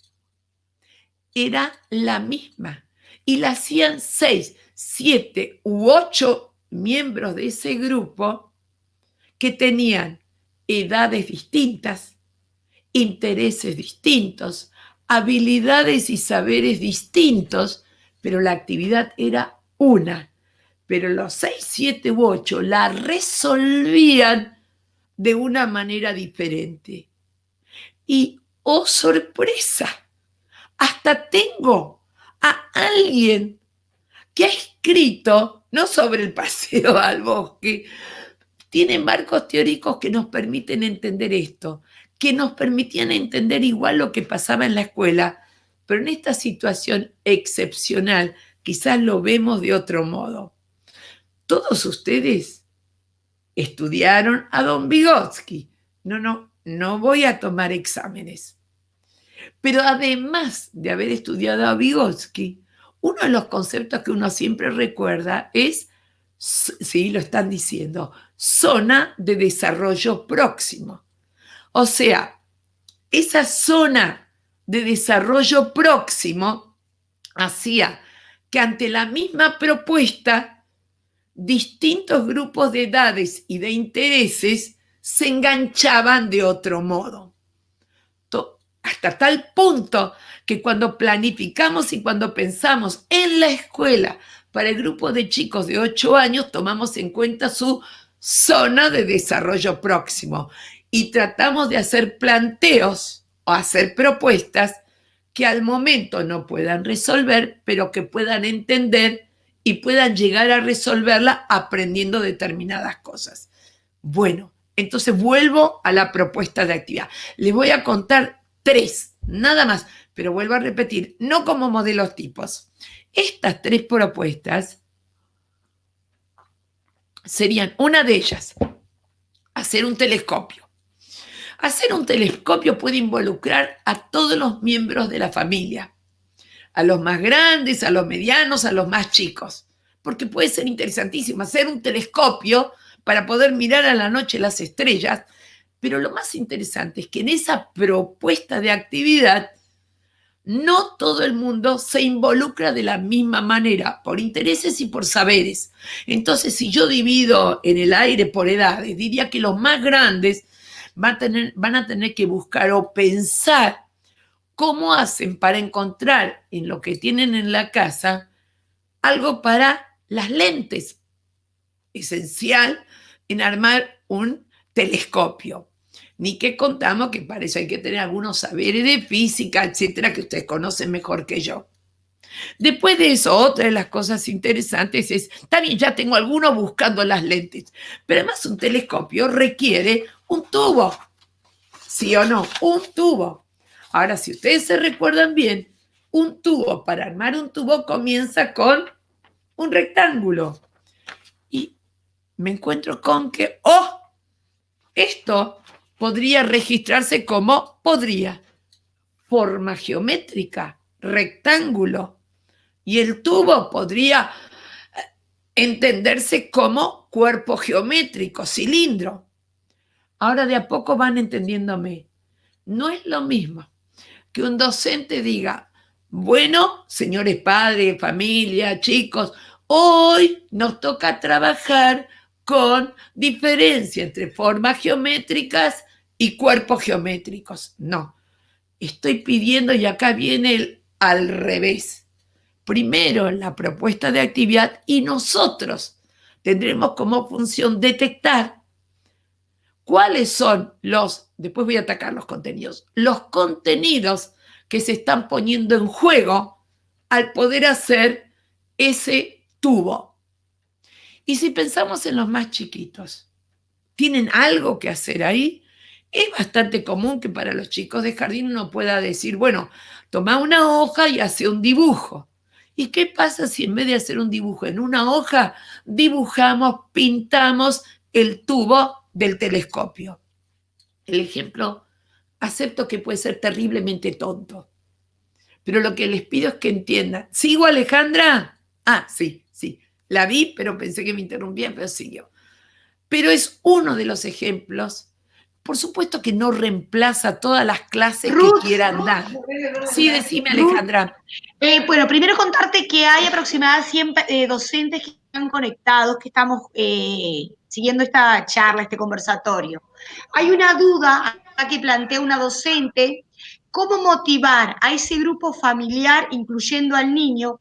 era la misma y la hacían 6, 7 u 8 miembros de ese grupo que tenían edades distintas, intereses distintos, habilidades y saberes distintos, pero la actividad era una. Pero los 6, 7 u 8 la resolvían de una manera diferente. Y, oh sorpresa, hasta tengo a alguien que ha escrito, no sobre el paseo al bosque, tiene marcos teóricos que nos permiten entender esto, que nos permitían entender igual lo que pasaba en la escuela, pero en esta situación excepcional quizás lo vemos de otro modo. Todos ustedes estudiaron a Don Vygotsky. No voy a tomar exámenes. Pero además de haber estudiado a Vygotsky, uno de los conceptos que uno siempre recuerda es, sí, lo están diciendo, zona de desarrollo próximo. O sea, esa zona de desarrollo próximo hacía que ante la misma propuesta distintos grupos de edades y de intereses se enganchaban de otro modo. Hasta tal punto que cuando planificamos y cuando pensamos en la escuela para el grupo de chicos de 8 años, tomamos en cuenta su zona de desarrollo próximo y tratamos de hacer planteos o hacer propuestas que al momento no puedan resolver, pero que puedan entender y puedan llegar a resolverla aprendiendo determinadas cosas. Bueno, entonces vuelvo a la propuesta de actividad. Les voy a contar 3, nada más, pero vuelvo a repetir, no como modelos tipos. Estas 3 propuestas serían, una de ellas, hacer un telescopio. Hacer un telescopio puede involucrar a todos los miembros de la familia, a los más grandes, a los medianos, a los más chicos, porque puede ser interesantísimo hacer un telescopio para poder mirar a la noche las estrellas, pero lo más interesante es que en esa propuesta de actividad no todo el mundo se involucra de la misma manera, por intereses y por saberes. Entonces, si yo divido en el aire por edades, diría que los más grandes van a tener que buscar o pensar cómo hacen para encontrar en lo que tienen en la casa algo para las lentes, esencial en armar un telescopio. Ni que contamos que para eso hay que tener algunos saberes de física, etcétera, que ustedes conocen mejor que yo. Después de eso, otra de las cosas interesantes es, está bien, ya tengo algunos buscando las lentes, pero además un telescopio requiere un tubo, ¿sí o no? Un tubo. Ahora, si ustedes se recuerdan bien, un tubo, para armar un tubo comienza con un rectángulo. Y me encuentro con que, esto podría registrarse como, forma geométrica, rectángulo. Y el tubo podría entenderse como cuerpo geométrico, cilindro. Ahora de a poco van entendiéndome. No es lo mismo que un docente diga, bueno, señores padres, familia, chicos, hoy nos toca trabajar con diferencia entre formas geométricas y cuerpos geométricos. No, estoy pidiendo, y acá viene el al revés. Primero la propuesta de actividad y nosotros tendremos como función detectar cuáles son después voy a atacar los contenidos que se están poniendo en juego al poder hacer ese tubo. Y si pensamos en los más chiquitos, ¿tienen algo que hacer ahí? Es bastante común que para los chicos de jardín uno pueda decir, bueno, toma una hoja y hace un dibujo. ¿Y qué pasa si en vez de hacer un dibujo en una hoja, dibujamos, pintamos el tubo del telescopio? El ejemplo, acepto que puede ser terriblemente tonto, pero lo que les pido es que entiendan. ¿Sigo, Alejandra? Sí. La vi, pero pensé que me interrumpían, pero siguió. Pero es uno de los ejemplos. Por supuesto que no reemplaza todas las clases que quieran dar. Sí, decime, Alejandra. Bueno, primero contarte que hay aproximadamente 100 docentes que están conectados, que estamos siguiendo esta charla, este conversatorio. Hay una duda que plantea una docente, ¿cómo motivar a ese grupo familiar, incluyendo al niño,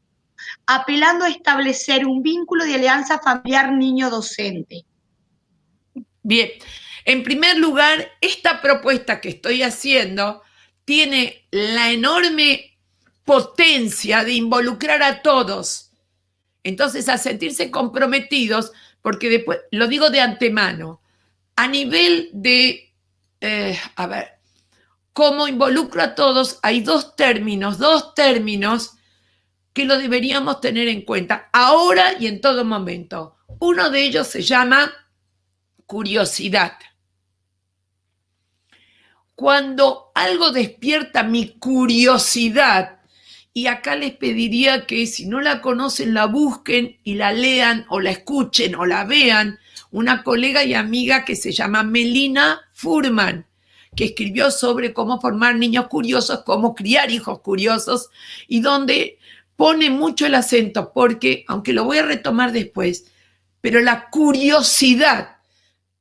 apelando a establecer un vínculo de alianza familiar niño-docente? Bien, en primer lugar, esta propuesta que estoy haciendo tiene la enorme potencia de involucrar a todos. Entonces, a sentirse comprometidos, porque después, lo digo de antemano, a nivel de, cómo involucro a todos, hay dos términos que lo deberíamos tener en cuenta ahora y en todo momento. Uno de ellos se llama curiosidad. Cuando algo despierta mi curiosidad, y acá les pediría que si no la conocen, la busquen y la lean o la escuchen o la vean, una colega y amiga que se llama Melina Furman, que escribió sobre cómo formar niños curiosos, cómo criar hijos curiosos, y donde pone mucho el acento, porque, aunque lo voy a retomar después, pero la curiosidad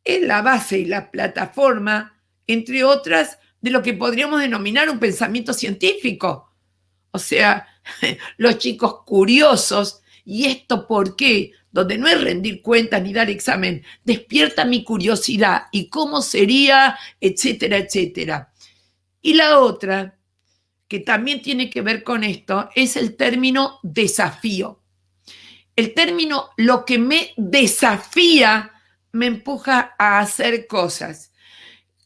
es la base y la plataforma, entre otras, de lo que podríamos denominar un pensamiento científico. O sea, los chicos curiosos, ¿y esto por qué? Donde no es rendir cuentas ni dar examen, despierta mi curiosidad y cómo sería, etcétera, etcétera. Y la otra, que también tiene que ver con esto, es el término desafío. El término lo que me desafía me empuja a hacer cosas.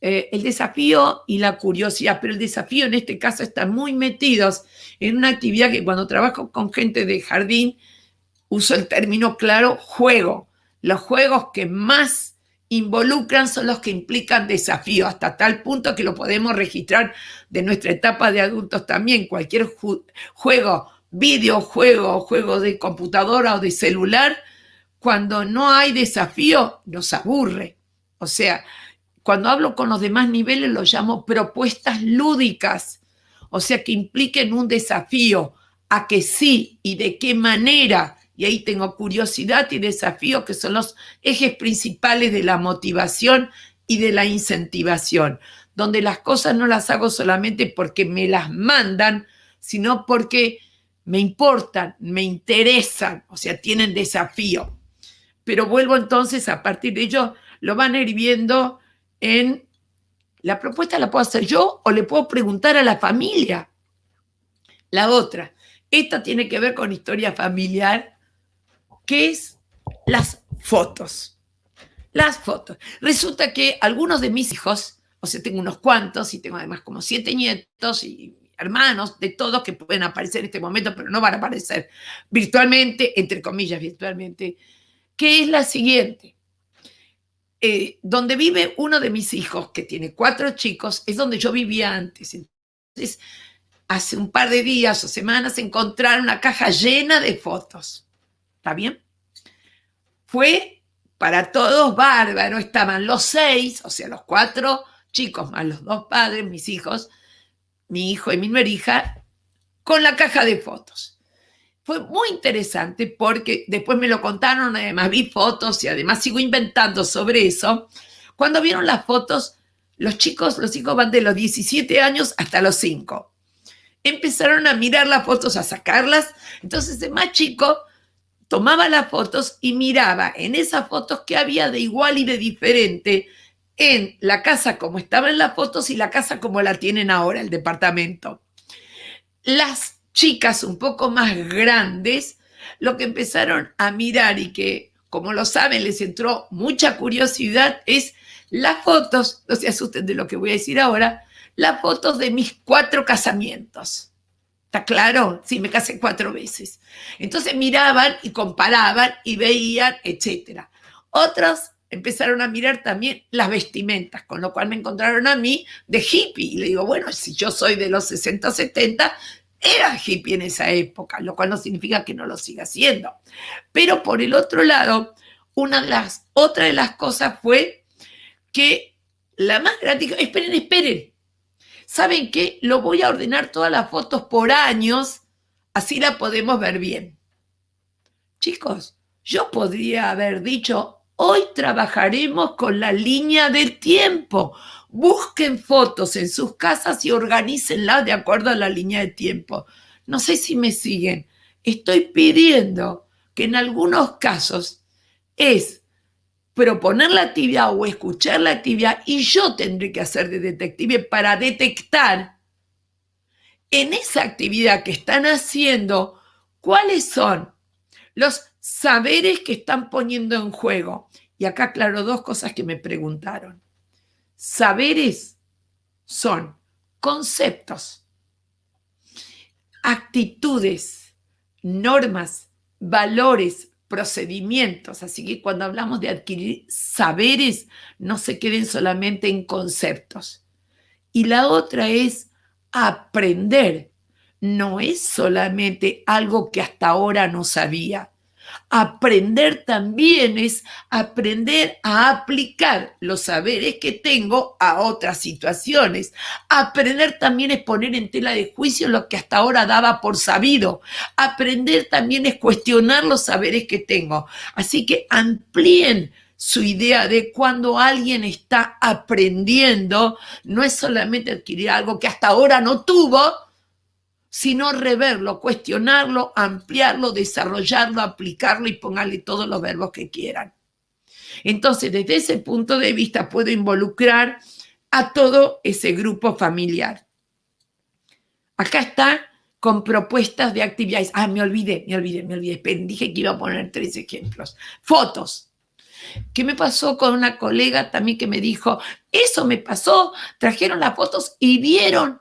El desafío y la curiosidad, pero el desafío en este caso están muy metidos en una actividad que cuando trabajo con gente de jardín uso el término claro, juego. Los juegos que más involucran son los que implican desafío, hasta tal punto que lo podemos registrar de nuestra etapa de adultos también. Cualquier juego, videojuego, juego de computadora o de celular, cuando no hay desafío, nos aburre. O sea, cuando hablo con los demás niveles lo llamo propuestas lúdicas, o sea, que impliquen un desafío, a que sí y de qué manera. Y ahí tengo curiosidad y desafío, que son los ejes principales de la motivación y de la incentivación, donde las cosas no las hago solamente porque me las mandan, sino porque me importan, me interesan, o sea, tienen desafío. Pero vuelvo entonces, a partir de ello, lo van a ir viendo en la propuesta. ¿La puedo hacer yo o le puedo preguntar a la familia? La otra, esta tiene que ver con historia familiar, que es las fotos. Las fotos. Resulta que algunos de mis hijos, o sea, tengo unos cuantos y tengo además como 7 nietos y hermanos, de todos que pueden aparecer en este momento, pero no van a aparecer virtualmente, entre comillas, virtualmente, que es la siguiente. Donde vive uno de mis hijos, que tiene 4 chicos, es donde yo vivía antes. Entonces, hace un par de días o semanas encontraron una caja llena de fotos. ¿Está bien? Fue para todos bárbaro. Estaban los 6, o sea, los 4 chicos más los 2 padres, mis hijos, mi hijo y mi nuerija, con la caja de fotos. Fue muy interesante porque después me lo contaron, además vi fotos y además sigo inventando sobre eso. Cuando vieron las fotos, los hijos van de los 17 años hasta los 5. Empezaron a mirar las fotos, a sacarlas. Entonces el más chico tomaba las fotos y miraba en esas fotos qué había de igual y de diferente en la casa como estaba en las fotos y la casa como la tienen ahora, el departamento. Las chicas un poco más grandes, lo que empezaron a mirar y que, como lo saben, les entró mucha curiosidad, es las fotos, no se asusten de lo que voy a decir ahora, las fotos de mis 4 casamientos. ¿Está claro? Sí, me casé 4 veces. Entonces miraban y comparaban y veían, etc. Otros empezaron a mirar también las vestimentas, con lo cual me encontraron a mí de hippie. Y le digo, bueno, si yo soy de los 60, 70, era hippie en esa época, lo cual no significa que no lo siga siendo. Pero por el otro lado, otra de las cosas fue que la más grande dijo, esperen. ¿Saben qué? Lo voy a ordenar todas las fotos por años, así la podemos ver bien. Chicos, yo podría haber dicho, hoy trabajaremos con la línea del tiempo. Busquen fotos en sus casas y organícenlas de acuerdo a la línea de tiempo. No sé si me siguen. Estoy pidiendo que en algunos casos es proponer la actividad o escuchar la actividad y yo tendré que hacer de detective para detectar en esa actividad que están haciendo cuáles son los saberes que están poniendo en juego. Y acá aclaro 2 cosas que me preguntaron. Saberes son conceptos, actitudes, normas, valores, procedimientos. Así que cuando hablamos de adquirir saberes, no se queden solamente en conceptos. Y la otra es aprender. No es solamente algo que hasta ahora no sabía. Aprender también es aprender a aplicar los saberes que tengo a otras situaciones. Aprender también es poner en tela de juicio lo que hasta ahora daba por sabido. Aprender también es cuestionar los saberes que tengo. Así que amplíen su idea de cuando alguien está aprendiendo, no es solamente adquirir algo que hasta ahora no tuvo, sino reverlo, cuestionarlo, ampliarlo, desarrollarlo, aplicarlo y ponerle todos los verbos que quieran. Entonces, desde ese punto de vista, puedo involucrar a todo ese grupo familiar. Acá está con propuestas de actividades. Me olvidé. Dije que iba a poner 3 ejemplos. Fotos. ¿Qué me pasó con una colega también que me dijo, eso me pasó, trajeron las fotos y vieron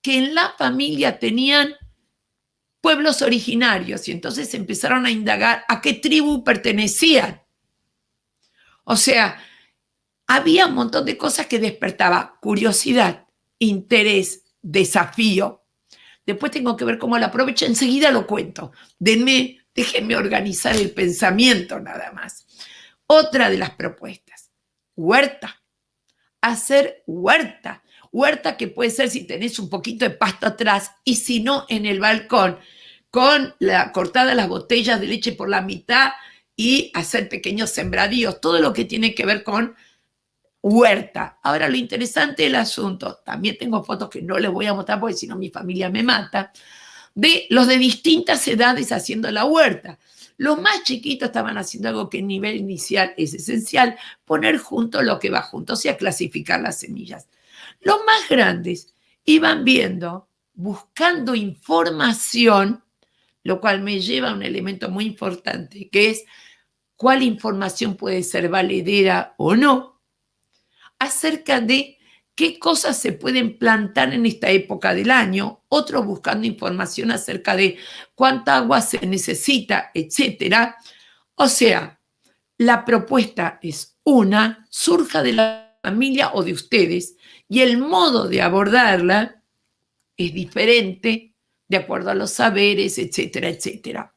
que en la familia tenían pueblos originarios y entonces empezaron a indagar a qué tribu pertenecían. O sea, había un montón de cosas que despertaba curiosidad, interés, desafío. Después tengo que ver cómo lo aprovecho, enseguida lo cuento. Déjenme organizar el pensamiento nada más. Otra de las propuestas, huerta. Hacer huerta. Huerta que puede ser si tenés un poquito de pasto atrás y si no en el balcón, con la cortada de las botellas de leche por la mitad y hacer pequeños sembradíos, todo lo que tiene que ver con huerta. Ahora, lo interesante del asunto, también tengo fotos que no les voy a mostrar porque si no mi familia me mata, de los de distintas edades haciendo la huerta. Los más chiquitos estaban haciendo algo que en nivel inicial es esencial, poner junto lo que va junto, o sea, clasificar las semillas. Los más grandes iban viendo, buscando información, lo cual me lleva a un elemento muy importante, que es cuál información puede ser valedera o no, acerca de qué cosas se pueden plantar en esta época del año, otros buscando información acerca de cuánta agua se necesita, etcétera. O sea, la propuesta es una, surja de la familia o de ustedes, y el modo de abordarla es diferente de acuerdo a los saberes, etcétera, etcétera.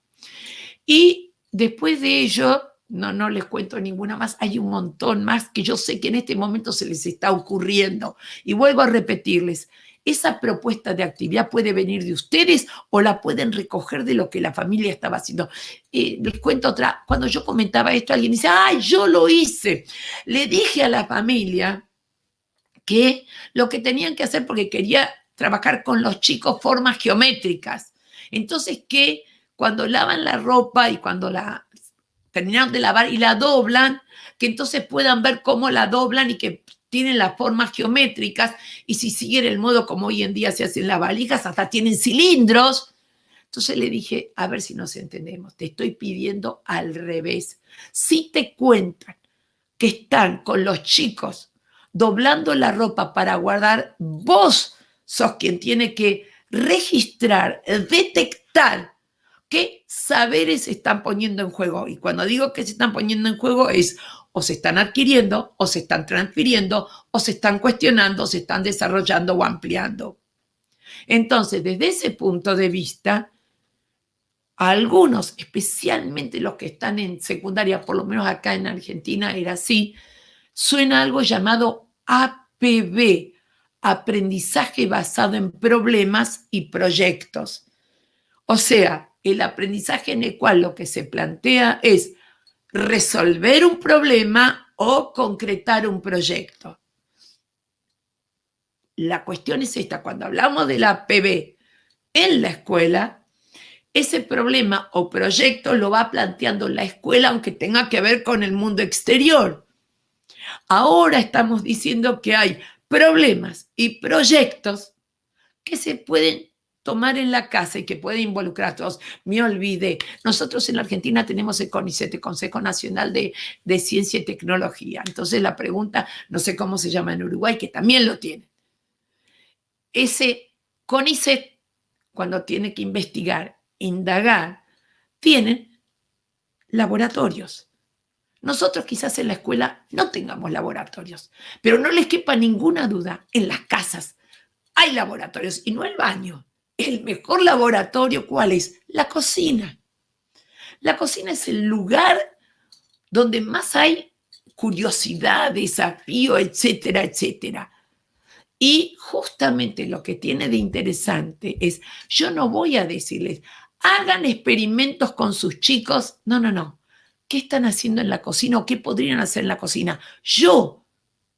Y después de ello, no les cuento ninguna más, hay un montón más que yo sé que en este momento se les está ocurriendo. Y vuelvo a repetirles, esa propuesta de actividad puede venir de ustedes o la pueden recoger de lo que la familia estaba haciendo. Les cuento otra, cuando yo comentaba esto, alguien dice, yo lo hice. Le dije a la familia que lo que tenían que hacer, porque quería trabajar con los chicos formas geométricas. Entonces, que cuando lavan la ropa y cuando la terminan de lavar y la doblan, que entonces puedan ver cómo la doblan y que tienen las formas geométricas, y si siguen el modo como hoy en día se hacen las valijas, hasta tienen cilindros. Entonces le dije, a ver si nos entendemos, te estoy pidiendo al revés. Si te cuentan que están con los chicos doblando la ropa para guardar, vos sos quien tiene que registrar, detectar qué saberes se están poniendo en juego. Y cuando digo que se están poniendo en juego es o se están adquiriendo, o se están transfiriendo, o se están cuestionando, o se están desarrollando o ampliando. Entonces, desde ese punto de vista, algunos, especialmente los que están en secundaria, por lo menos acá en Argentina era así, suena algo llamado APB, aprendizaje basado en problemas y proyectos. O sea, el aprendizaje en el cual lo que se plantea es resolver un problema o concretar un proyecto. La cuestión es esta, cuando hablamos de la APB en la escuela, ese problema o proyecto lo va planteando la escuela, aunque tenga que ver con el mundo exterior. Ahora estamos diciendo que hay problemas y proyectos que se pueden tomar en la casa y que pueden involucrar a todos. Me olvidé, nosotros en la Argentina tenemos el CONICET, el Consejo Nacional de Ciencia y Tecnología. Entonces la pregunta, no sé cómo se llama en Uruguay, que también lo tiene. Ese CONICET, cuando tiene que investigar, indagar, tienen laboratorios. Nosotros quizás en la escuela no tengamos laboratorios, pero no les quepa ninguna duda, en las casas hay laboratorios y no el baño. El mejor laboratorio, ¿cuál es? La cocina. La cocina es el lugar donde más hay curiosidad, desafío, etcétera, etcétera. Y justamente lo que tiene de interesante es, yo no voy a decirles, hagan experimentos con sus chicos. No, no, no. ¿Qué están haciendo en la cocina o qué podrían hacer en la cocina? Yo,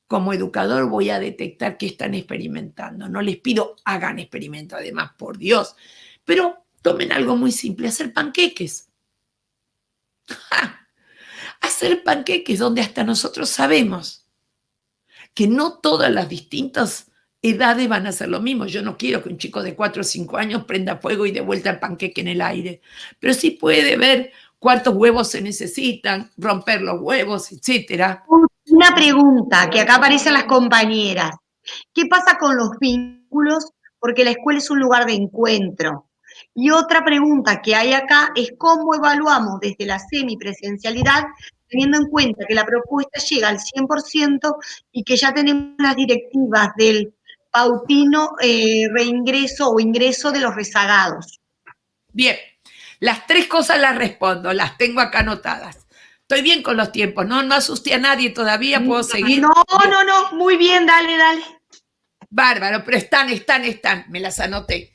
como educador, voy a detectar qué están experimentando. No les pido hagan experimento, además, por Dios. Pero tomen algo muy simple, hacer panqueques. ¡Ja! Hacer panqueques donde hasta nosotros sabemos que no todas las distintas edades van a hacer lo mismo. Yo no quiero que un chico de 4 o 5 años prenda fuego y de vuelta el panqueque en el aire, pero sí puede ver cuántos huevos se necesitan, romper los huevos, etcétera. Una pregunta que acá aparecen las compañeras. ¿Qué pasa con los vínculos? Porque la escuela es un lugar de encuentro. Y otra pregunta que hay acá es cómo evaluamos desde la semipresencialidad, teniendo en cuenta que la propuesta llega al 100% y que ya tenemos las directivas del pautino reingreso o ingreso de los rezagados. Bien, las 3 cosas las respondo, las tengo acá anotadas. Estoy bien con los tiempos, no asusté a nadie todavía, ¿puedo seguir? No, muy bien, dale. Bárbaro, pero están, me las anoté.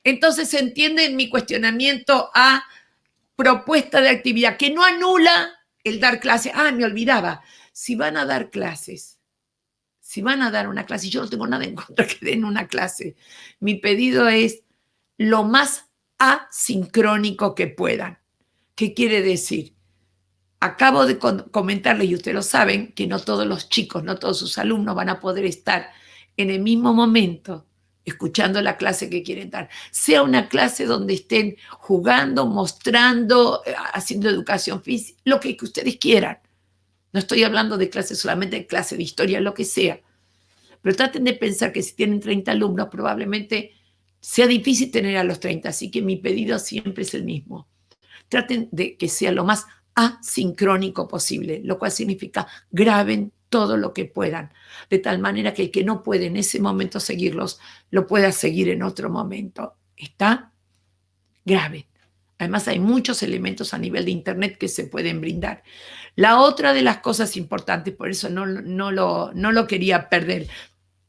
Entonces se entiende en mi cuestionamiento a propuesta de actividad, que no anula el dar clases. Me olvidaba, si van a dar clases, si van a dar una clase, yo no tengo nada en contra que den una clase, mi pedido es lo más asincrónico que puedan. ¿Qué quiere decir? Acabo de comentarles, y ustedes lo saben, que no todos los chicos, no todos sus alumnos van a poder estar en el mismo momento escuchando la clase que quieren dar. Sea una clase donde estén jugando, mostrando, haciendo educación física, lo que ustedes quieran. No estoy hablando de clases solamente, de clase de historia, lo que sea. Pero traten de pensar que si tienen 30 alumnos, probablemente sea difícil tener a los 30, así que mi pedido siempre es el mismo. Traten de que sea lo más asincrónico posible, lo cual significa graben todo lo que puedan, de tal manera que el que no puede en ese momento seguirlos, lo pueda seguir en otro momento. ¿Está? Graben. Además hay muchos elementos a nivel de internet que se pueden brindar. La otra de las cosas importantes, por eso no lo quería perder,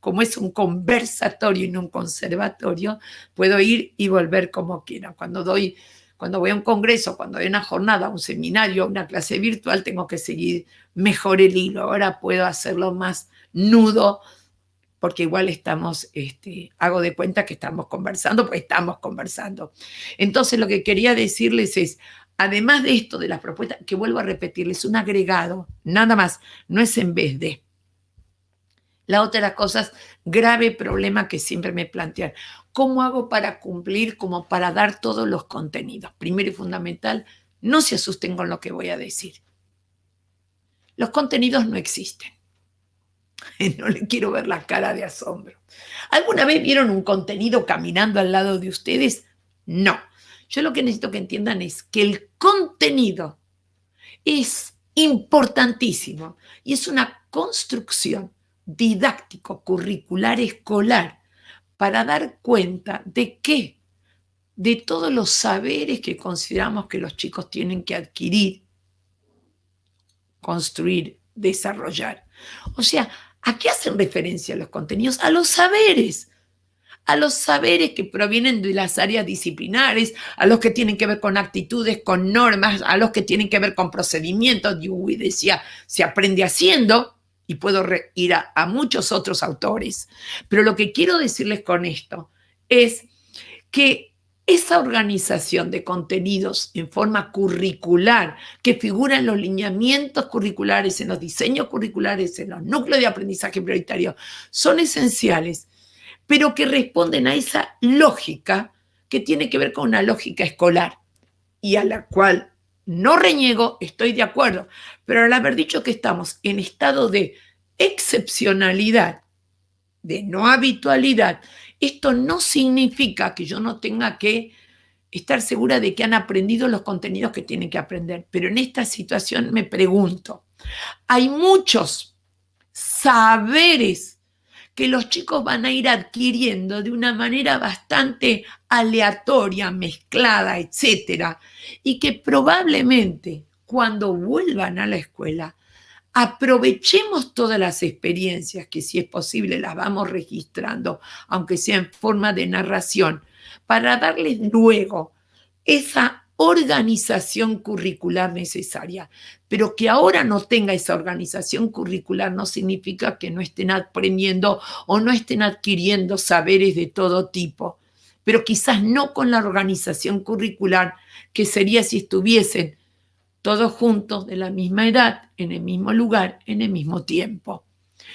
como es un conversatorio y no un conservatorio, puedo ir y volver como quiera. Cuando voy a un congreso, cuando hay una jornada, un seminario, una clase virtual, tengo que seguir mejor el hilo. Ahora puedo hacerlo más nudo, porque igual estamos, hago de cuenta que estamos conversando, pues estamos conversando. Entonces lo que quería decirles es, además de esto, de las propuestas, que vuelvo a repetirles, un agregado, nada más, no es en vez de. La otra de las cosas, grave problema que siempre me plantean, ¿cómo hago para cumplir, como para dar todos los contenidos? Primero y fundamental, no se asusten con lo que voy a decir. Los contenidos no existen. No le quiero ver la cara de asombro. ¿Alguna vez vieron un contenido caminando al lado de ustedes? No. Yo lo que necesito que entiendan es que el contenido es importantísimo y es una construcción didáctico, curricular, escolar, para dar cuenta de qué, de todos los saberes que consideramos que los chicos tienen que adquirir, construir, desarrollar. O sea, ¿a qué hacen referencia los contenidos? A los saberes que provienen de las áreas disciplinares, a los que tienen que ver con actitudes, con normas, a los que tienen que ver con procedimientos. Dewey decía, se aprende haciendo, y puedo ir a muchos otros autores. Pero lo que quiero decirles con esto es que esa organización de contenidos en forma curricular, que figura en los lineamientos curriculares, en los diseños curriculares, en los núcleos de aprendizaje prioritario, son esenciales, pero que responden a esa lógica que tiene que ver con una lógica escolar y a la cual no reniego, estoy de acuerdo, pero al haber dicho que estamos en estado de excepcionalidad, de no habitualidad, esto no significa que yo no tenga que estar segura de que han aprendido los contenidos que tienen que aprender. Pero en esta situación me pregunto, hay muchos saberes que los chicos van a ir adquiriendo de una manera bastante aleatoria, mezclada, etcétera, y que probablemente cuando vuelvan a la escuela aprovechemos todas las experiencias que, si es posible, las vamos registrando, aunque sea en forma de narración, para darles luego esa organización curricular necesaria. Pero que ahora no tenga esa organización curricular no significa que no estén aprendiendo o no estén adquiriendo saberes de todo tipo, pero quizás no con la organización curricular que sería si estuviesen todos juntos de la misma edad, en el mismo lugar, en el mismo tiempo.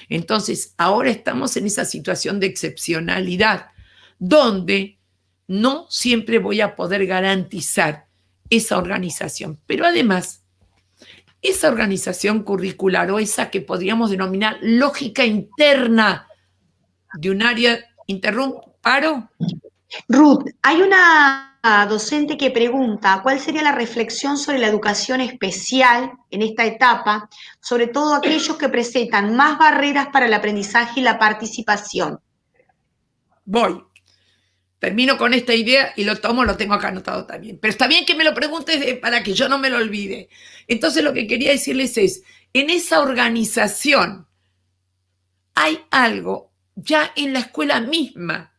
Entonces, ahora estamos en esa situación de excepcionalidad, donde no siempre voy a poder garantizar esa organización, pero además, esa organización curricular o esa que podríamos denominar lógica interna de un área, ¿paro? Ruth, hay una docente que pregunta cuál sería la reflexión sobre la educación especial en esta etapa, sobre todo aquellos que presentan más barreras para el aprendizaje y la participación. Voy. Termino con esta idea y lo tomo, lo tengo acá anotado también. Pero está bien que me lo preguntes para que yo no me lo olvide. Entonces lo que quería decirles es, en esa organización hay algo ya en la escuela misma,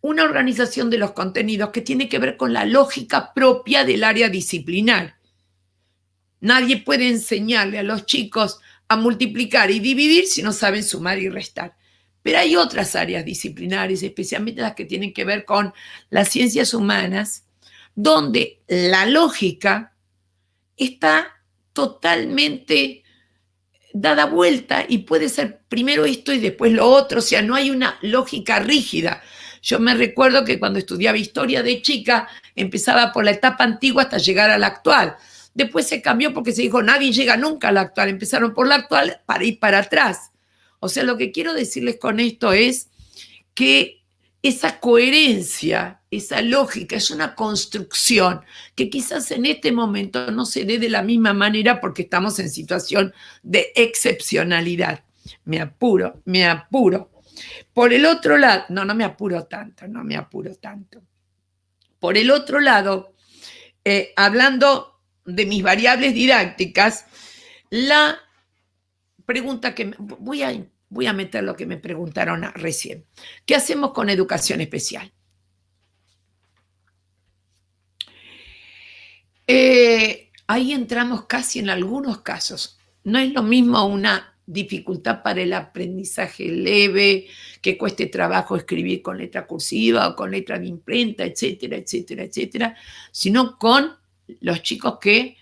una organización de los contenidos que tiene que ver con la lógica propia del área disciplinar. Nadie puede enseñarle a los chicos a multiplicar y dividir si no saben sumar y restar. Pero hay otras áreas disciplinares, especialmente las que tienen que ver con las ciencias humanas, donde la lógica está totalmente dada vuelta y puede ser primero esto y después lo otro, o sea, no hay una lógica rígida. Yo me recuerdo que cuando estudiaba historia de chica, empezaba por la etapa antigua hasta llegar a la actual. Después se cambió porque se dijo, nadie llega nunca a la actual. Empezaron por la actual para ir para atrás. O sea, lo que quiero decirles con esto es que esa coherencia, esa lógica, es una construcción que quizás en este momento no se dé de la misma manera porque estamos en situación de excepcionalidad. Me apuro. Por el otro lado, no me apuro tanto. Por el otro lado, hablando de mis variables didácticas, la pregunta que voy a meter lo que me preguntaron recién. ¿Qué hacemos con educación especial? Ahí entramos casi en algunos casos. No es lo mismo una dificultad para el aprendizaje leve, que cueste trabajo escribir con letra cursiva o con letra de imprenta, etcétera, sino con los chicos que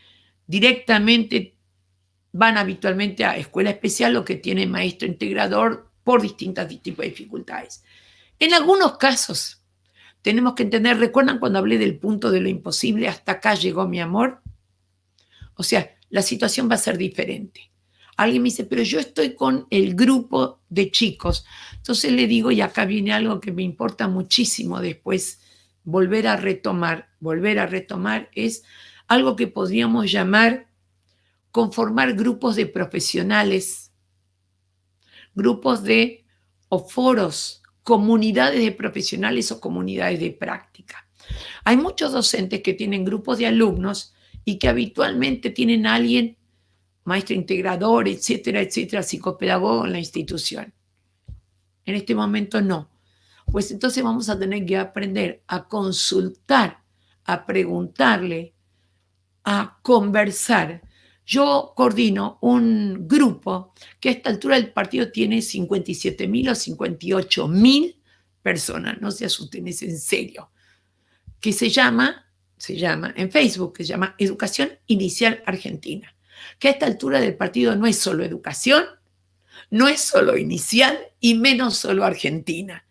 directamente van habitualmente a escuela especial o que tienen maestro integrador por distintos tipos de dificultades. En algunos casos tenemos que entender, ¿recuerdan cuando hablé del punto de lo imposible? Hasta acá llegó mi amor. O sea, la situación va a ser diferente. Alguien me dice, pero yo estoy con el grupo de chicos. Entonces le digo, y acá viene algo que me importa muchísimo después, volver a retomar, es algo que podríamos llamar conformar grupos de profesionales, grupos de o foros, comunidades de profesionales o comunidades de práctica. Hay muchos docentes que tienen grupos de alumnos y que habitualmente tienen a alguien, maestro integrador, etcétera, psicopedagogo en la institución. En este momento no. Pues entonces vamos a tener que aprender a consultar, a preguntarle, a conversar. Yo coordino un grupo que a esta altura del partido tiene 57.000 o 58.000 personas, no se asusten, es en serio, que se llama en Facebook, que se llama Educación Inicial Argentina, que a esta altura del partido no es solo educación, no es solo inicial y menos solo Argentina.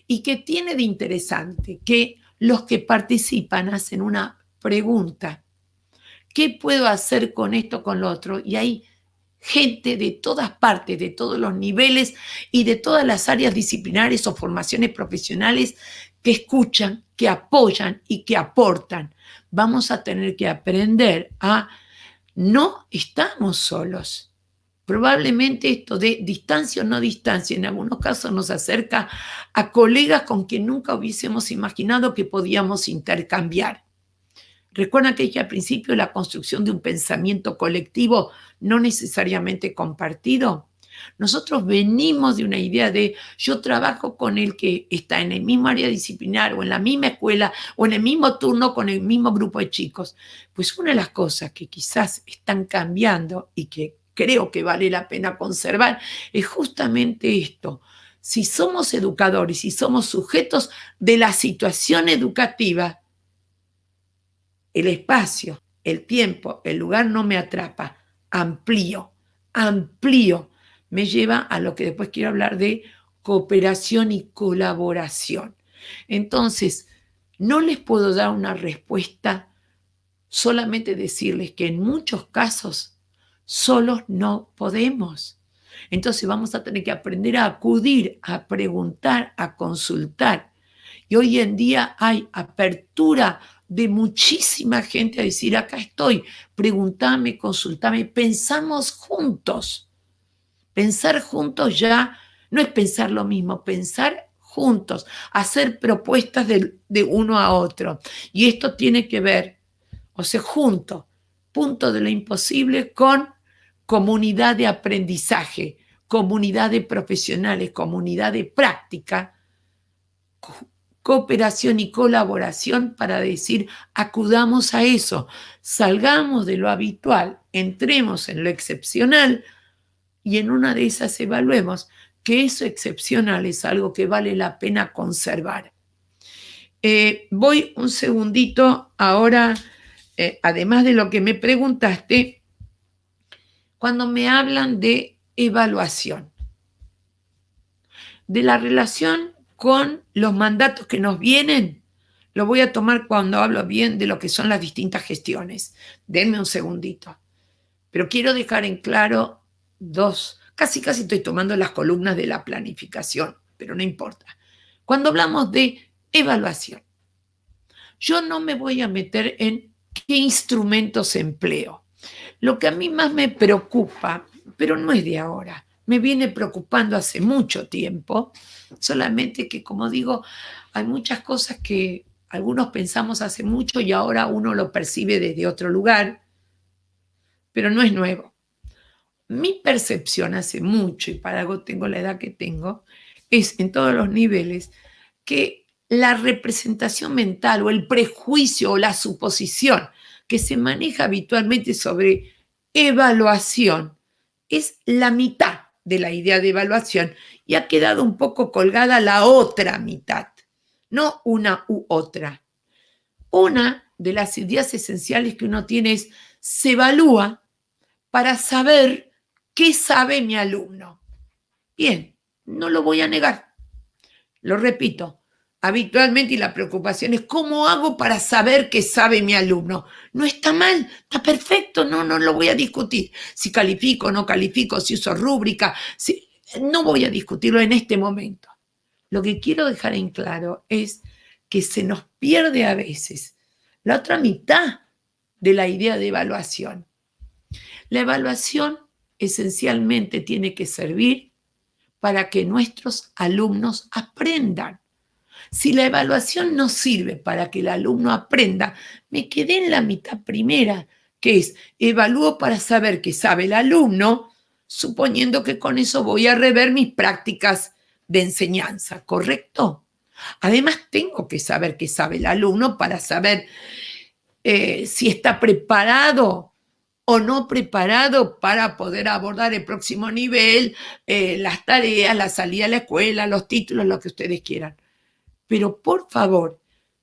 Y que tiene de interesante que los que participan hacen una pregunta: ¿qué puedo hacer con esto, con lo otro? Y hay gente de todas partes, de todos los niveles y de todas las áreas disciplinares o formaciones profesionales que escuchan, que apoyan y que aportan. Vamos a tener que aprender a no estamos solos. Probablemente esto de distancia o no distancia, en algunos casos nos acerca a colegas con quien nunca hubiésemos imaginado que podíamos intercambiar. Recuerdan que dije al principio la construcción de un pensamiento colectivo no necesariamente compartido. Nosotros venimos de una idea de yo trabajo con el que está en el mismo área disciplinar o en la misma escuela o en el mismo turno con el mismo grupo de chicos. Pues una de las cosas que quizás están cambiando y que creo que vale la pena conservar es justamente esto. Si somos educadores, si somos sujetos de la situación educativa, el espacio, el tiempo, el lugar no me atrapa, amplío, me lleva a lo que después quiero hablar de cooperación y colaboración. Entonces, no les puedo dar una respuesta, solamente decirles que en muchos casos solos no podemos. Entonces vamos a tener que aprender a acudir, a preguntar, a consultar. Y hoy en día hay apertura de muchísima gente a decir, acá estoy, preguntame, consultame, pensamos juntos. Pensar juntos ya no es pensar lo mismo, pensar juntos, hacer propuestas de uno a otro. Y esto tiene que ver, o sea, junto, punto de lo imposible con comunidad de aprendizaje, comunidad de profesionales, comunidad de práctica, cooperación y colaboración para decir, acudamos a eso, salgamos de lo habitual, entremos en lo excepcional y en una de esas evaluemos que eso excepcional es algo que vale la pena conservar. Voy un segundito ahora, además de lo que me preguntaste, cuando me hablan de evaluación, de la relación con los mandatos que nos vienen, lo voy a tomar cuando hablo bien de lo que son las distintas gestiones. Denme un segundito. Pero quiero dejar en claro dos, casi estoy tomando las columnas de la planificación, pero no importa. Cuando hablamos de evaluación, yo no me voy a meter en qué instrumentos empleo. Lo que a mí más me preocupa, pero no es de ahora, me viene preocupando hace mucho tiempo, solamente que, como digo, hay muchas cosas que algunos pensamos hace mucho y ahora uno lo percibe desde otro lugar, pero no es nuevo. Mi percepción hace mucho, y para algo tengo la edad que tengo, es en todos los niveles que la representación mental o el prejuicio o la suposición que se maneja habitualmente sobre evaluación es la mitad de la idea de evaluación y ha quedado un poco colgada la otra mitad, no una u otra. Una de las ideas esenciales que uno tiene es, se evalúa para saber qué sabe mi alumno. Bien, no lo voy a negar. Lo repito, habitualmente y la preocupación es cómo hago para saber qué sabe mi alumno. No está mal, está perfecto, no lo voy a discutir. Si califico o no califico, si uso rúbrica, no voy a discutirlo en este momento. Lo que quiero dejar en claro es que se nos pierde a veces la otra mitad de la idea de evaluación. La evaluación esencialmente tiene que servir para que nuestros alumnos aprendan. Si la evaluación no sirve para que el alumno aprenda, me quedé en la mitad primera, que es evalúo para saber qué sabe el alumno, suponiendo que con eso voy a rever mis prácticas de enseñanza, ¿correcto? Además, tengo que saber qué sabe el alumno para saber si está preparado o no preparado para poder abordar el próximo nivel, las tareas, la salida a la escuela, los títulos, lo que ustedes quieran. Pero por favor,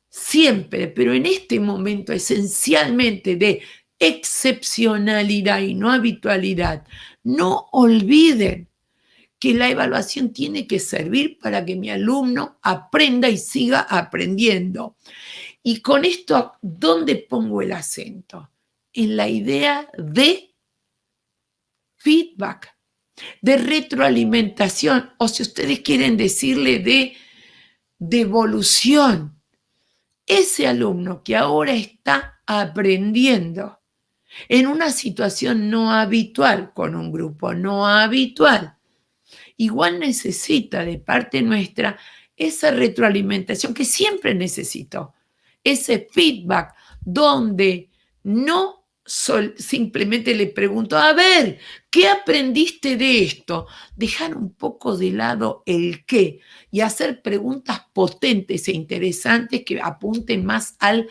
siempre, pero en este momento esencialmente de excepcionalidad y no habitualidad, no olviden que la evaluación tiene que servir para que mi alumno aprenda y siga aprendiendo. Y con esto, ¿dónde pongo el acento? En la idea de feedback, de retroalimentación, o si ustedes quieren decirle de devolución. Ese alumno que ahora está aprendiendo en una situación no habitual, con un grupo no habitual. Igual necesita de parte nuestra esa retroalimentación que siempre necesito, ese feedback donde no simplemente le pregunto, a ver, ¿qué aprendiste de esto? Dejar un poco de lado el qué y hacer preguntas potentes e interesantes que apunten más al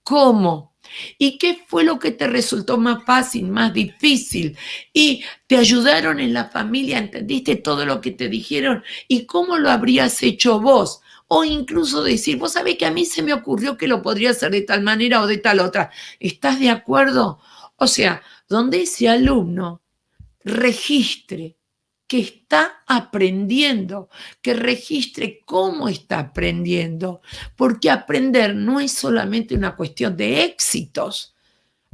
cómo. ¿Y qué fue lo que te resultó más fácil, más difícil? ¿Y te ayudaron en la familia? ¿Entendiste todo lo que te dijeron? ¿Y cómo lo habrías hecho vos? O incluso decir, vos sabés que a mí se me ocurrió que lo podría hacer de tal manera o de tal otra. ¿Estás de acuerdo? O sea, donde ese alumno registre que está aprendiendo, que registre cómo está aprendiendo, porque aprender no es solamente una cuestión de éxitos.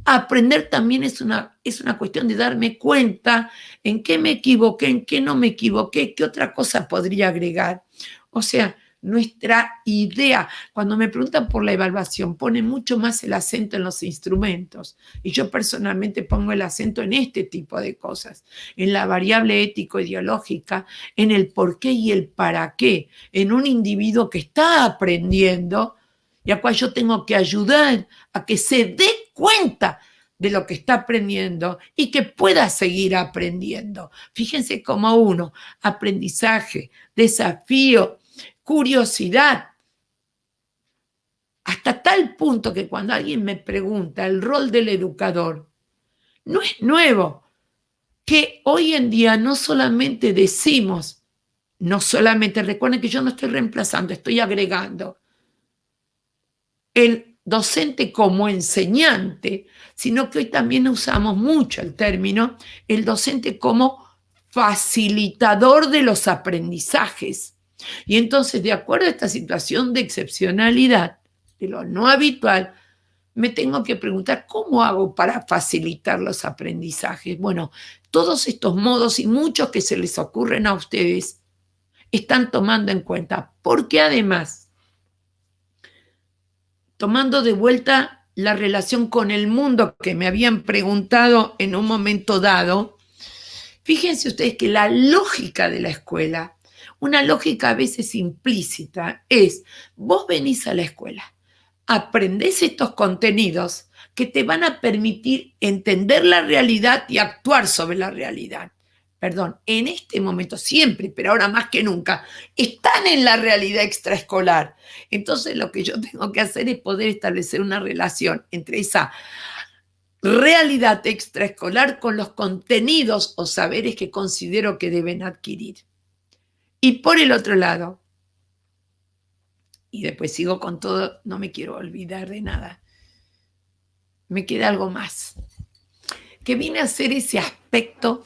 Aprender también es una cuestión de darme cuenta en qué me equivoqué, en qué no me equivoqué, qué otra cosa podría agregar. O sea, nuestra idea, cuando me preguntan por la evaluación, pone mucho más el acento en los instrumentos. Y yo personalmente pongo el acento en este tipo de cosas, en la variable ético-ideológica, en el por qué y el para qué, en un individuo que está aprendiendo y al cual yo tengo que ayudar a que se dé cuenta de lo que está aprendiendo y que pueda seguir aprendiendo. Fíjense cómo uno, aprendizaje, desafío, curiosidad, hasta tal punto que cuando alguien me pregunta el rol del educador, no es nuevo, que hoy en día no solamente decimos, no solamente, recuerden que yo no estoy reemplazando, estoy agregando el docente como enseñante, sino que hoy también usamos mucho el término, el docente como facilitador de los aprendizajes. Y entonces, de acuerdo a esta situación de excepcionalidad, de lo no habitual, me tengo que preguntar, ¿cómo hago para facilitar los aprendizajes? Bueno, todos estos modos y muchos que se les ocurren a ustedes están tomando en cuenta, porque además, tomando de vuelta la relación con el mundo que me habían preguntado en un momento dado, fíjense ustedes que la lógica de la escuela, una lógica a veces implícita, es, vos venís a la escuela, aprendés estos contenidos que te van a permitir entender la realidad y actuar sobre la realidad. Perdón, en este momento siempre, pero ahora más que nunca, están en la realidad extraescolar. Entonces lo que yo tengo que hacer es poder establecer una relación entre esa realidad extraescolar con los contenidos o saberes que considero que deben adquirir. Y por el otro lado, y después sigo con todo, no me quiero olvidar de nada, me queda algo más, que viene a ser ese aspecto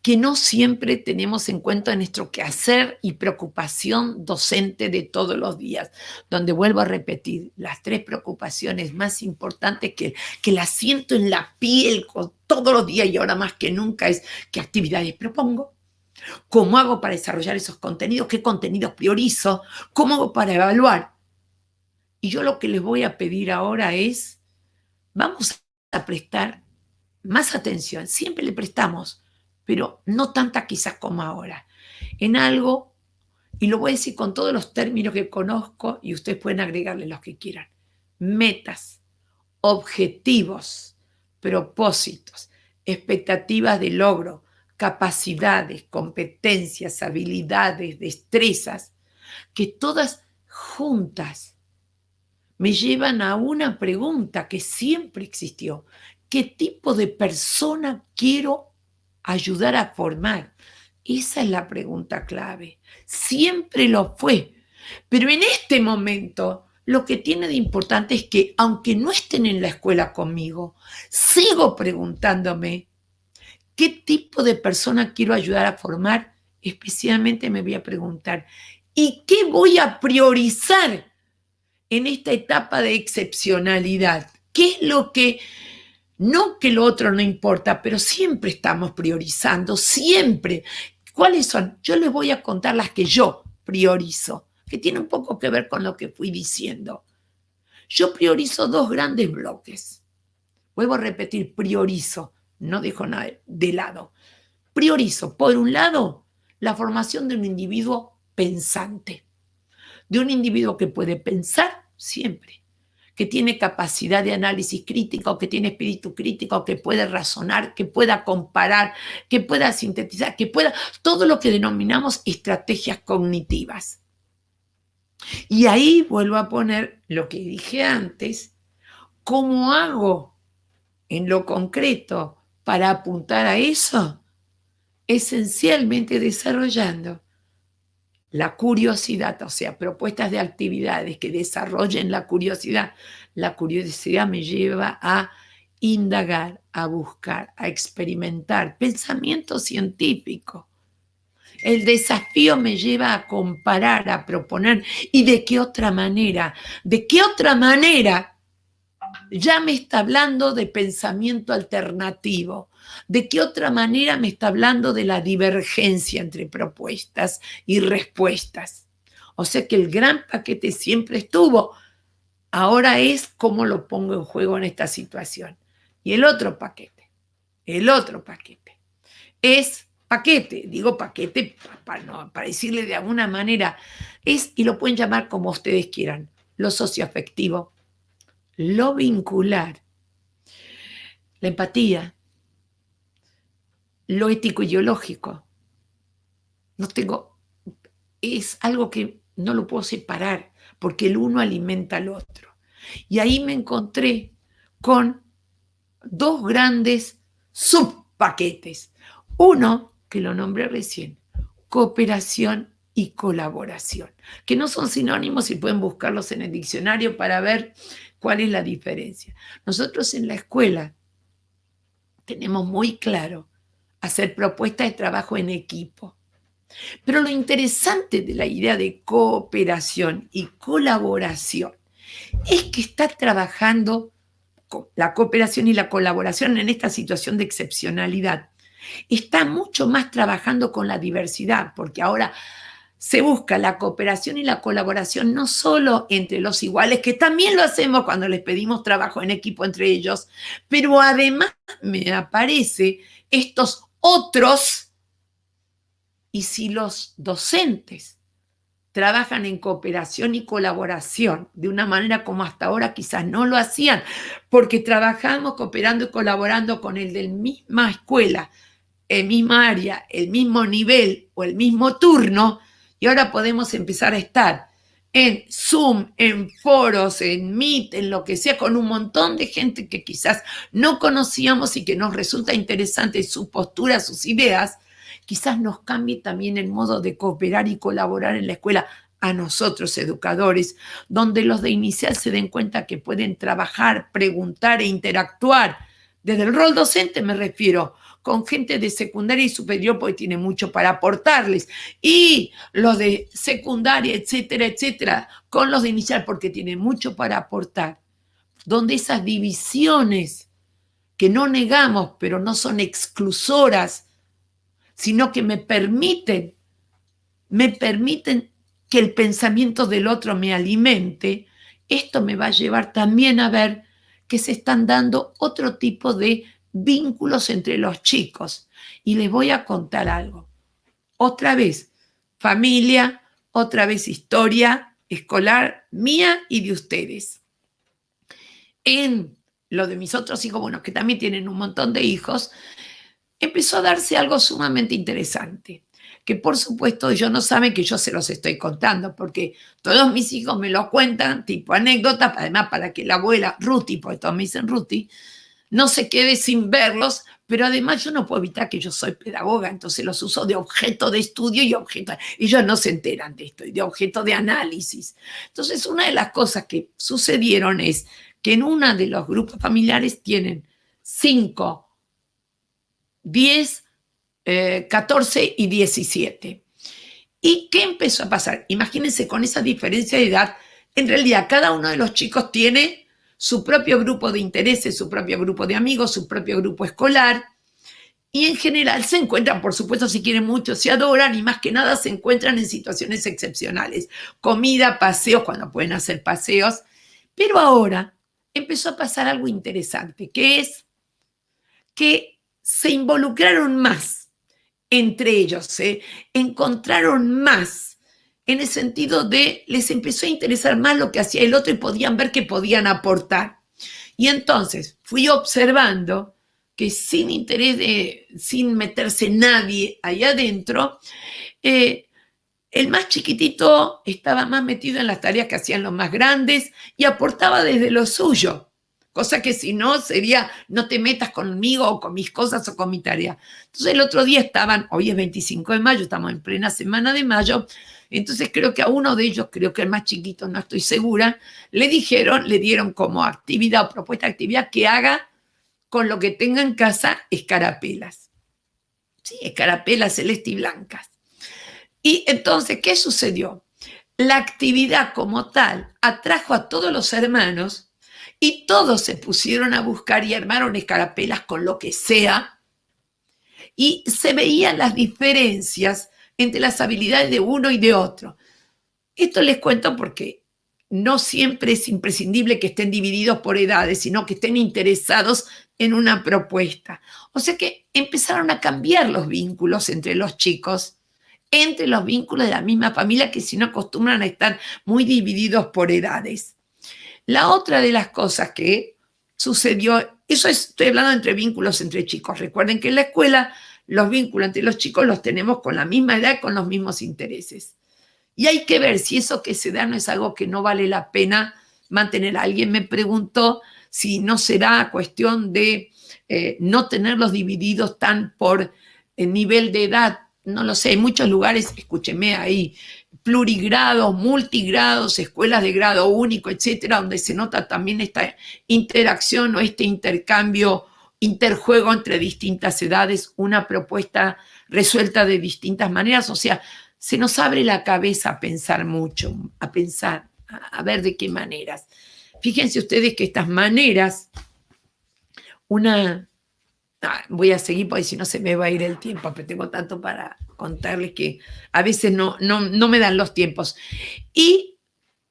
que no siempre tenemos en cuenta en nuestro quehacer y preocupación docente de todos los días, donde vuelvo a repetir, las 3 preocupaciones más importantes que las siento en la piel todos los días y ahora más que nunca es qué actividades propongo, cómo hago para desarrollar esos contenidos, qué contenidos priorizo, cómo hago para evaluar. Y yo lo que les voy a pedir ahora es, vamos a prestar más atención, siempre le prestamos, pero no tanta quizás como ahora, en algo, y lo voy a decir con todos los términos que conozco y ustedes pueden agregarle los que quieran, metas, objetivos, propósitos, expectativas de logro, capacidades, competencias, habilidades, destrezas, que todas juntas me llevan a una pregunta que siempre existió. ¿Qué tipo de persona quiero ayudar a formar? Esa es la pregunta clave. Siempre lo fue. Pero en este momento, lo que tiene de importante es que, aunque no estén en la escuela conmigo, sigo preguntándome qué tipo de persona quiero ayudar a formar. Especialmente me voy a preguntar, ¿y qué voy a priorizar en esta etapa de excepcionalidad? ¿Qué es lo que, no que lo otro no importa, pero siempre estamos priorizando, siempre? ¿Cuáles son? Yo les voy a contar las que yo priorizo, que tiene un poco que ver con lo que fui diciendo. Yo priorizo 2 grandes bloques. Vuelvo a repetir, priorizo, no dejo nada de lado. Priorizo, por un lado, la formación de un individuo pensante, de un individuo que puede pensar siempre, que tiene capacidad de análisis crítico, que tiene espíritu crítico, que puede razonar, que pueda comparar, que pueda sintetizar, que pueda, todo lo que denominamos estrategias cognitivas. Y ahí vuelvo a poner lo que dije antes, ¿cómo hago en lo concreto para apuntar a eso? Esencialmente desarrollando la curiosidad, o sea, propuestas de actividades que desarrollen la curiosidad. La curiosidad me lleva a indagar, a buscar, a experimentar, pensamiento científico. El desafío me lleva a comparar, a proponer, ¿y de qué otra manera? ¿De qué otra manera? Ya me está hablando de pensamiento alternativo. ¿De qué otra manera me está hablando de la divergencia entre propuestas y respuestas? O sea que el gran paquete siempre estuvo. Ahora es cómo lo pongo en juego en esta situación. Y el otro paquete es paquete, digo paquete para decirle de alguna manera, es, y lo pueden llamar como ustedes quieran, lo socioafectivo, lo vincular, la empatía, lo ético-ideológico. Es algo que no lo puedo separar, porque el uno alimenta al otro. Y ahí me encontré con dos grandes subpaquetes. Uno, que lo nombré recién, cooperación y colaboración, que no son sinónimos y pueden buscarlos en el diccionario para ver cuál es la diferencia. Nosotros en la escuela tenemos muy claro hacer propuestas de trabajo en equipo. Pero lo interesante de la idea de cooperación y colaboración es que está trabajando la cooperación y la colaboración en esta situación de excepcionalidad. Está mucho más trabajando con la diversidad, porque ahora se busca la cooperación y la colaboración no solo entre los iguales, que también lo hacemos cuando les pedimos trabajo en equipo entre ellos, pero además me aparece estos otros. Y si los docentes trabajan en cooperación y colaboración de una manera como hasta ahora quizás no lo hacían, porque trabajamos cooperando y colaborando con el de la misma escuela, el mismo área, el mismo nivel o el mismo turno, y ahora podemos empezar a estar en Zoom, en foros, en Meet, en lo que sea, con un montón de gente que quizás no conocíamos y que nos resulta interesante su postura, sus ideas. Quizás nos cambie también el modo de cooperar y colaborar en la escuela a nosotros, educadores, donde los de inicial se den cuenta que pueden trabajar, preguntar e interactuar. Desde el rol docente me refiero, con gente de secundaria y superior, porque tiene mucho para aportarles. Y los de secundaria, etcétera, etcétera, con los de inicial, porque tienen mucho para aportar. Donde esas divisiones que no negamos, pero no son exclusoras, sino que me permiten que el pensamiento del otro me alimente, esto me va a llevar también a ver que se están dando otro tipo de vínculos entre los chicos. Y les voy a contar algo. Otra vez, familia, otra vez historia escolar mía y de ustedes. En lo de mis otros hijos, bueno, que también tienen un montón de hijos, empezó a darse algo sumamente interesante, que por supuesto ellos no saben que yo se los estoy contando, porque todos mis hijos me lo cuentan, tipo anécdota, además para que la abuela Ruti, porque todos me dicen Ruti, no se quede sin verlos, pero además yo no puedo evitar que yo soy pedagoga, entonces los uso de objeto de estudio y objeto, ellos no se enteran de esto, y de objeto de análisis. Entonces una de las cosas que sucedieron es que en uno de los grupos familiares tienen 5, 10, 14 y 17. ¿Y qué empezó a pasar? Imagínense, con esa diferencia de edad, en realidad cada uno de los chicos tiene su propio grupo de intereses, su propio grupo de amigos, su propio grupo escolar, y en general se encuentran, por supuesto, si quieren mucho, se adoran, y más que nada se encuentran en situaciones excepcionales. Comida, paseos, cuando pueden hacer paseos, pero ahora empezó a pasar algo interesante, que es que se involucraron más entre ellos, se encontraron más en el sentido de les empezó a interesar más lo que hacía el otro y podían ver que podían aportar. Y entonces fui observando que sin interés, sin meterse nadie ahí adentro, el más chiquitito estaba más metido en las tareas que hacían los más grandes y aportaba desde lo suyo. Cosa que si no sería, no te metas conmigo o con mis cosas o con mi tarea. Entonces el otro día estaban, hoy es 25 de mayo, estamos en plena semana de mayo, entonces creo que a uno de ellos, creo que el más chiquito, no estoy segura, le dieron como actividad o propuesta de actividad que haga con lo que tenga en casa escarapelas. Sí, escarapelas celeste y blancas. Y entonces, ¿qué sucedió? La actividad como tal atrajo a todos los hermanos y todos se pusieron a buscar y armaron escarapelas con lo que sea y se veían las diferencias entre las habilidades de uno y de otro. Esto les cuento porque no siempre es imprescindible que estén divididos por edades, sino que estén interesados en una propuesta. O sea que empezaron a cambiar los vínculos entre los chicos, entre los vínculos de la misma familia, que si no acostumbran a estar muy divididos por edades. La otra de las cosas que sucedió, estoy hablando entre vínculos entre chicos. Recuerden que en la escuela los vínculos entre los chicos los tenemos con la misma edad, con los mismos intereses. Y hay que ver si eso que se da no es algo que no vale la pena mantener. Alguien me preguntó si no será cuestión de no tenerlos divididos tan por el nivel de edad. No lo sé, en muchos lugares, escúcheme ahí, plurigrados, multigrados, escuelas de grado único, etcétera, donde se nota también esta interacción o este intercambio, interjuego entre distintas edades, una propuesta resuelta de distintas maneras. O sea, se nos abre la cabeza a pensar mucho, a pensar, a ver de qué maneras. Fíjense ustedes que estas maneras, voy a seguir porque si no se me va a ir el tiempo, pero tengo tanto para contarles que a veces no me dan los tiempos. Y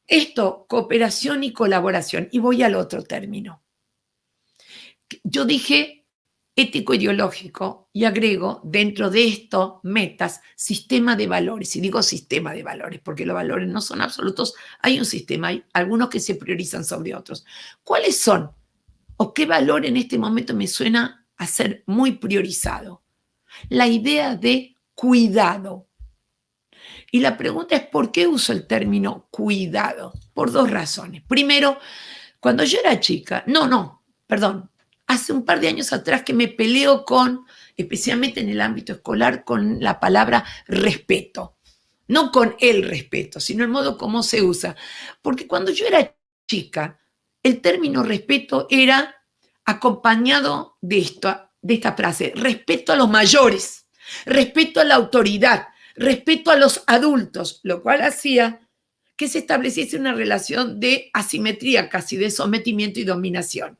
esto, cooperación y colaboración. Y voy al otro término. Yo dije ético-ideológico y agrego dentro de esto metas, sistema de valores. Y digo sistema de valores porque los valores no son absolutos. Hay un sistema, hay algunos que se priorizan sobre otros. ¿Cuáles son? ¿O qué valor en este momento me suena a ser muy priorizado? La idea de cuidado. Y la pregunta es, ¿por qué uso el término cuidado? Por dos razones. Primero, cuando yo era chica, hace un par de años atrás que me peleo especialmente en el ámbito escolar, con la palabra respeto. No con el respeto, sino el modo como se usa. Porque cuando yo era chica, el término respeto era acompañado de esta frase: respeto a los mayores, respeto a la autoridad, respeto a los adultos, lo cual hacía que se estableciese una relación de asimetría, casi de sometimiento y dominación.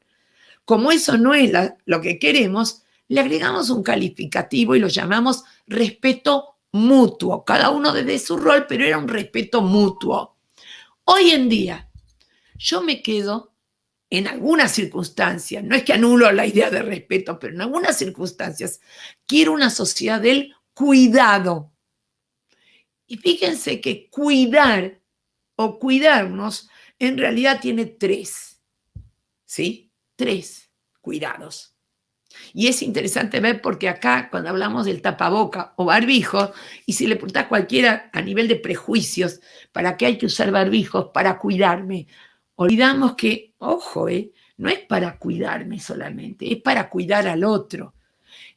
Como eso no es lo que queremos, le agregamos un calificativo y lo llamamos respeto mutuo, cada uno desde su rol, pero era un respeto mutuo. Hoy en día, yo me quedo en algunas circunstancias, no es que anulo la idea de respeto, pero en algunas circunstancias quiero una sociedad del cuidado. Y fíjense que cuidar o cuidarnos en realidad tiene tres, ¿sí? 3 cuidados. Y es interesante ver porque acá cuando hablamos del tapaboca o barbijo, y si le preguntas a cualquiera a nivel de prejuicios, ¿para qué hay que usar barbijos? Para cuidarme. Olvidamos que, ojo, no es para cuidarme solamente, es para cuidar al otro.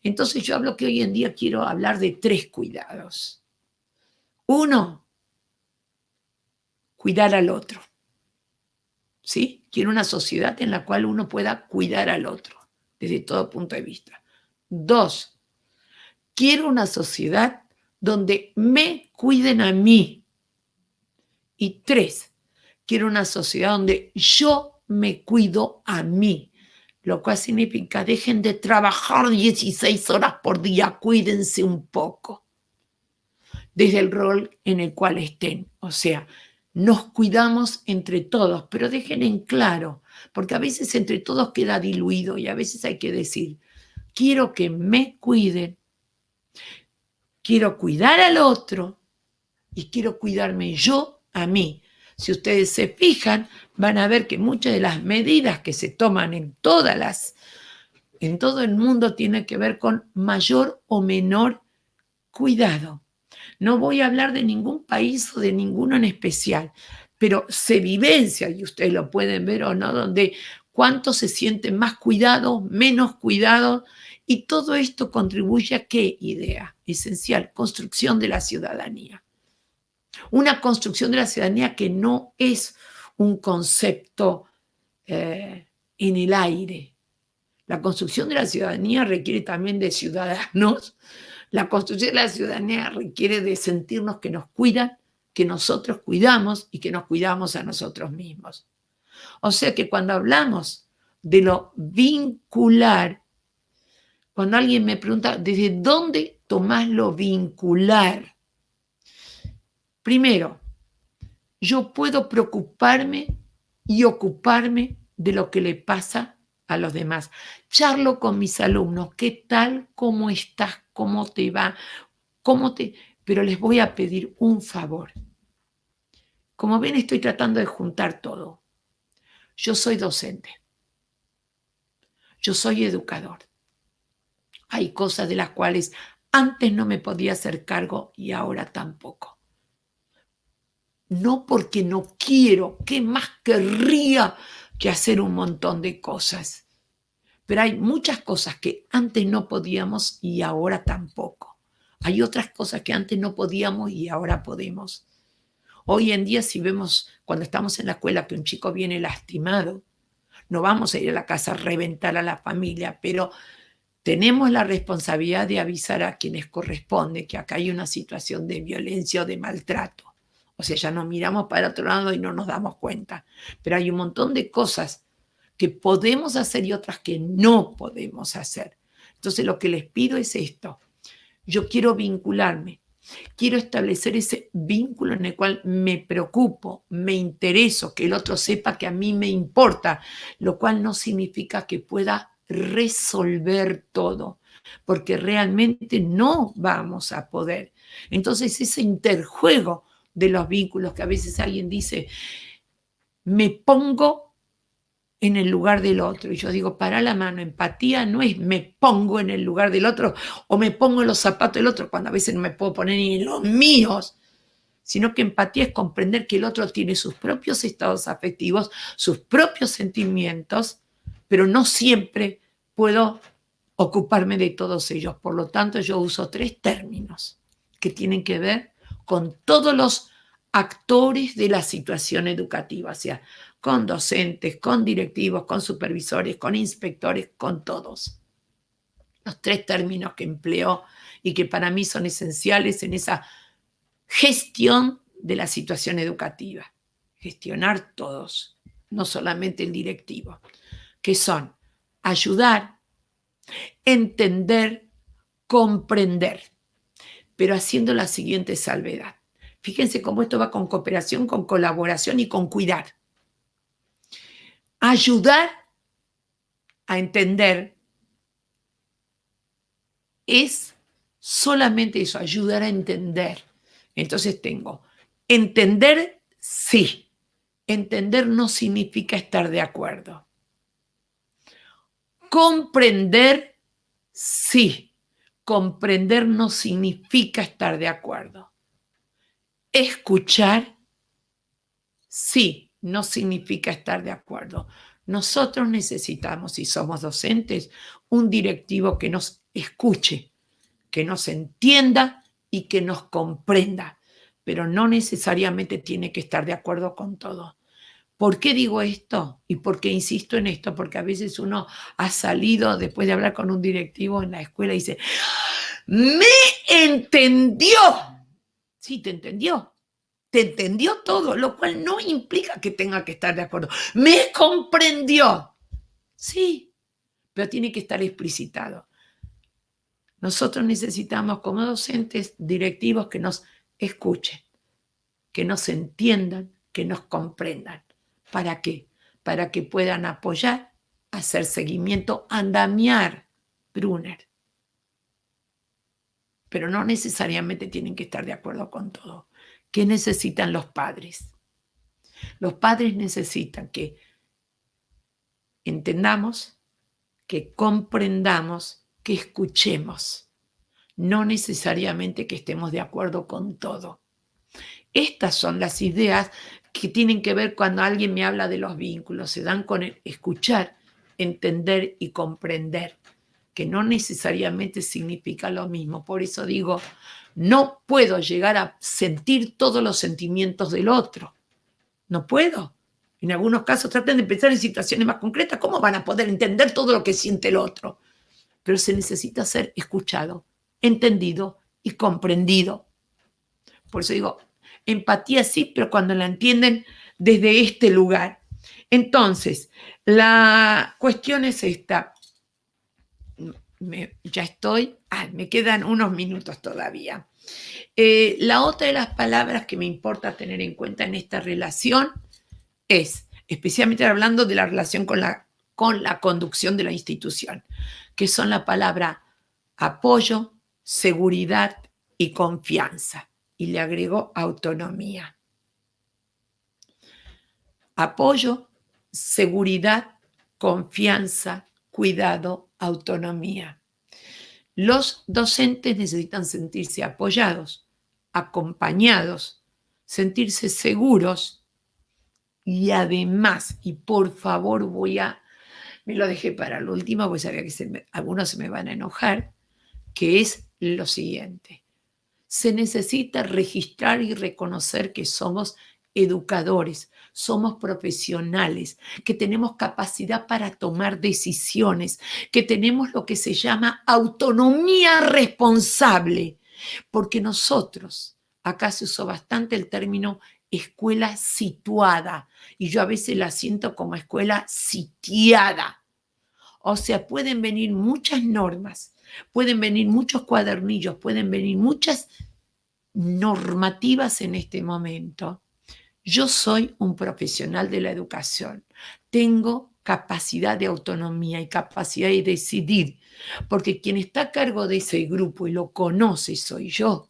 Entonces yo hablo que hoy en día quiero hablar de 3 cuidados. 1, cuidar al otro. ¿Sí? Quiero una sociedad en la cual uno pueda cuidar al otro, desde todo punto de vista. 2, quiero una sociedad donde me cuiden a mí. Y 3, quiero una sociedad donde yo me cuido a mí, lo cual significa dejen de trabajar 16 horas por día, cuídense un poco, desde el rol en el cual estén. O sea, nos cuidamos entre todos, pero dejen en claro, porque a veces entre todos queda diluido y a veces hay que decir, quiero que me cuiden, quiero cuidar al otro y quiero cuidarme yo a mí. Si ustedes se fijan, van a ver que muchas de las medidas que se toman en todo el mundo tienen que ver con mayor o menor cuidado. No voy a hablar de ningún país o de ninguno en especial, pero se vivencia, y ustedes lo pueden ver o no, donde cuántos se sienten más cuidados, menos cuidados, y todo esto contribuye a ¿qué idea esencial? Construcción de la ciudadanía. Una construcción de la ciudadanía que no es un concepto en el aire. La construcción de la ciudadanía requiere también de ciudadanos. La construcción de la ciudadanía requiere de sentirnos que nos cuidan, que nosotros cuidamos y que nos cuidamos a nosotros mismos. O sea que cuando hablamos de lo vincular, cuando alguien me pregunta, ¿desde dónde tomás lo vincular? Primero, yo puedo preocuparme y ocuparme de lo que le pasa a los demás. Charlo con mis alumnos, ¿qué tal? ¿Cómo estás? ¿Cómo te va? Pero les voy a pedir un favor. Como ven, estoy tratando de juntar todo. Yo soy docente. Yo soy educador. Hay cosas de las cuales antes no me podía hacer cargo y ahora tampoco. No porque no quiero, ¿qué más querría que hacer un montón de cosas? Pero hay muchas cosas que antes no podíamos y ahora tampoco. Hay otras cosas que antes no podíamos y ahora podemos. Hoy en día, si vemos cuando estamos en la escuela que un chico viene lastimado, no vamos a ir a la casa a reventar a la familia, pero tenemos la responsabilidad de avisar a quienes corresponde que acá hay una situación de violencia o de maltrato. O sea, ya nos miramos para otro lado y no nos damos cuenta. Pero hay un montón de cosas que podemos hacer y otras que no podemos hacer. Entonces, lo que les pido es esto. Yo quiero vincularme. Quiero establecer ese vínculo en el cual me preocupo, me intereso, que el otro sepa que a mí me importa, lo cual no significa que pueda resolver todo, porque realmente no vamos a poder. Entonces, ese interjuego de los vínculos que a veces alguien dice, me pongo en el lugar del otro. Y yo digo, para la mano, empatía no es me pongo en el lugar del otro o me pongo en los zapatos del otro, cuando a veces no me puedo poner ni en los míos, sino que empatía es comprender que el otro tiene sus propios estados afectivos, sus propios sentimientos, pero no siempre puedo ocuparme de todos ellos. Por lo tanto, yo uso 3 términos que tienen que ver con todos los actores de la situación educativa, o sea, con docentes, con directivos, con supervisores, con inspectores, con todos. Los 3 términos que empleo y que para mí son esenciales en esa gestión de la situación educativa. Gestionar todos, no solamente el directivo, que son ayudar, entender, comprender, pero haciendo la siguiente salvedad. Fíjense cómo esto va con cooperación, con colaboración y con cuidar. Ayudar a entender es solamente eso, ayudar a entender. Entonces tengo, entender, sí. Entender no significa estar de acuerdo. Comprender, sí. Comprender no significa estar de acuerdo. Escuchar, sí, no significa estar de acuerdo. Nosotros necesitamos, si somos docentes, un directivo que nos escuche, que nos entienda y que nos comprenda, pero no necesariamente tiene que estar de acuerdo con todo. ¿Por qué digo esto? ¿Y por qué insisto en esto? Porque a veces uno ha salido después de hablar con un directivo en la escuela y dice, ¡me entendió! Sí, te entendió. Te entendió todo, lo cual no implica que tenga que estar de acuerdo. ¡Me comprendió! Sí, pero tiene que estar explicitado. Nosotros necesitamos como docentes, directivos, que nos escuchen, que nos entiendan, que nos comprendan. ¿Para qué? Para que puedan apoyar, hacer seguimiento, andamiar, Brunner. Pero no necesariamente tienen que estar de acuerdo con todo. ¿Qué necesitan los padres? Los padres necesitan que entendamos, que comprendamos, que escuchemos. No necesariamente que estemos de acuerdo con todo. Estas son las ideas que tienen que ver cuando alguien me habla de los vínculos. Se dan con el escuchar, entender y comprender, que no necesariamente significa lo mismo. Por eso digo, no puedo llegar a sentir todos los sentimientos del otro. No puedo. En algunos casos traten de pensar en situaciones más concretas. ¿Cómo van a poder entender todo lo que siente el otro? Pero se necesita ser escuchado, entendido y comprendido. Por eso digo, empatía sí, pero cuando la entienden desde este lugar. Entonces, la cuestión es esta. Ya estoy, me quedan unos minutos todavía. La otra de las palabras que me importa tener en cuenta en esta relación es, especialmente hablando de la relación con la conducción de la institución, que son la palabra apoyo, seguridad y confianza. Y le agrego autonomía. Apoyo, seguridad, confianza, cuidado, autonomía. Los docentes necesitan sentirse apoyados, acompañados, sentirse seguros y además, y por favor me lo dejé para lo último porque sabía que algunos se me van a enojar, que es lo siguiente. Se necesita registrar y reconocer que somos educadores, somos profesionales, que tenemos capacidad para tomar decisiones, que tenemos lo que se llama autonomía responsable, porque nosotros, acá se usó bastante el término escuela situada, y yo a veces la siento como escuela sitiada. O sea, pueden venir muchas normas, pueden venir muchos cuadernillos, pueden venir muchas normativas en este momento. Yo soy un profesional de la educación. Tengo capacidad de autonomía y capacidad de decidir, porque quien está a cargo de ese grupo y lo conoce soy yo.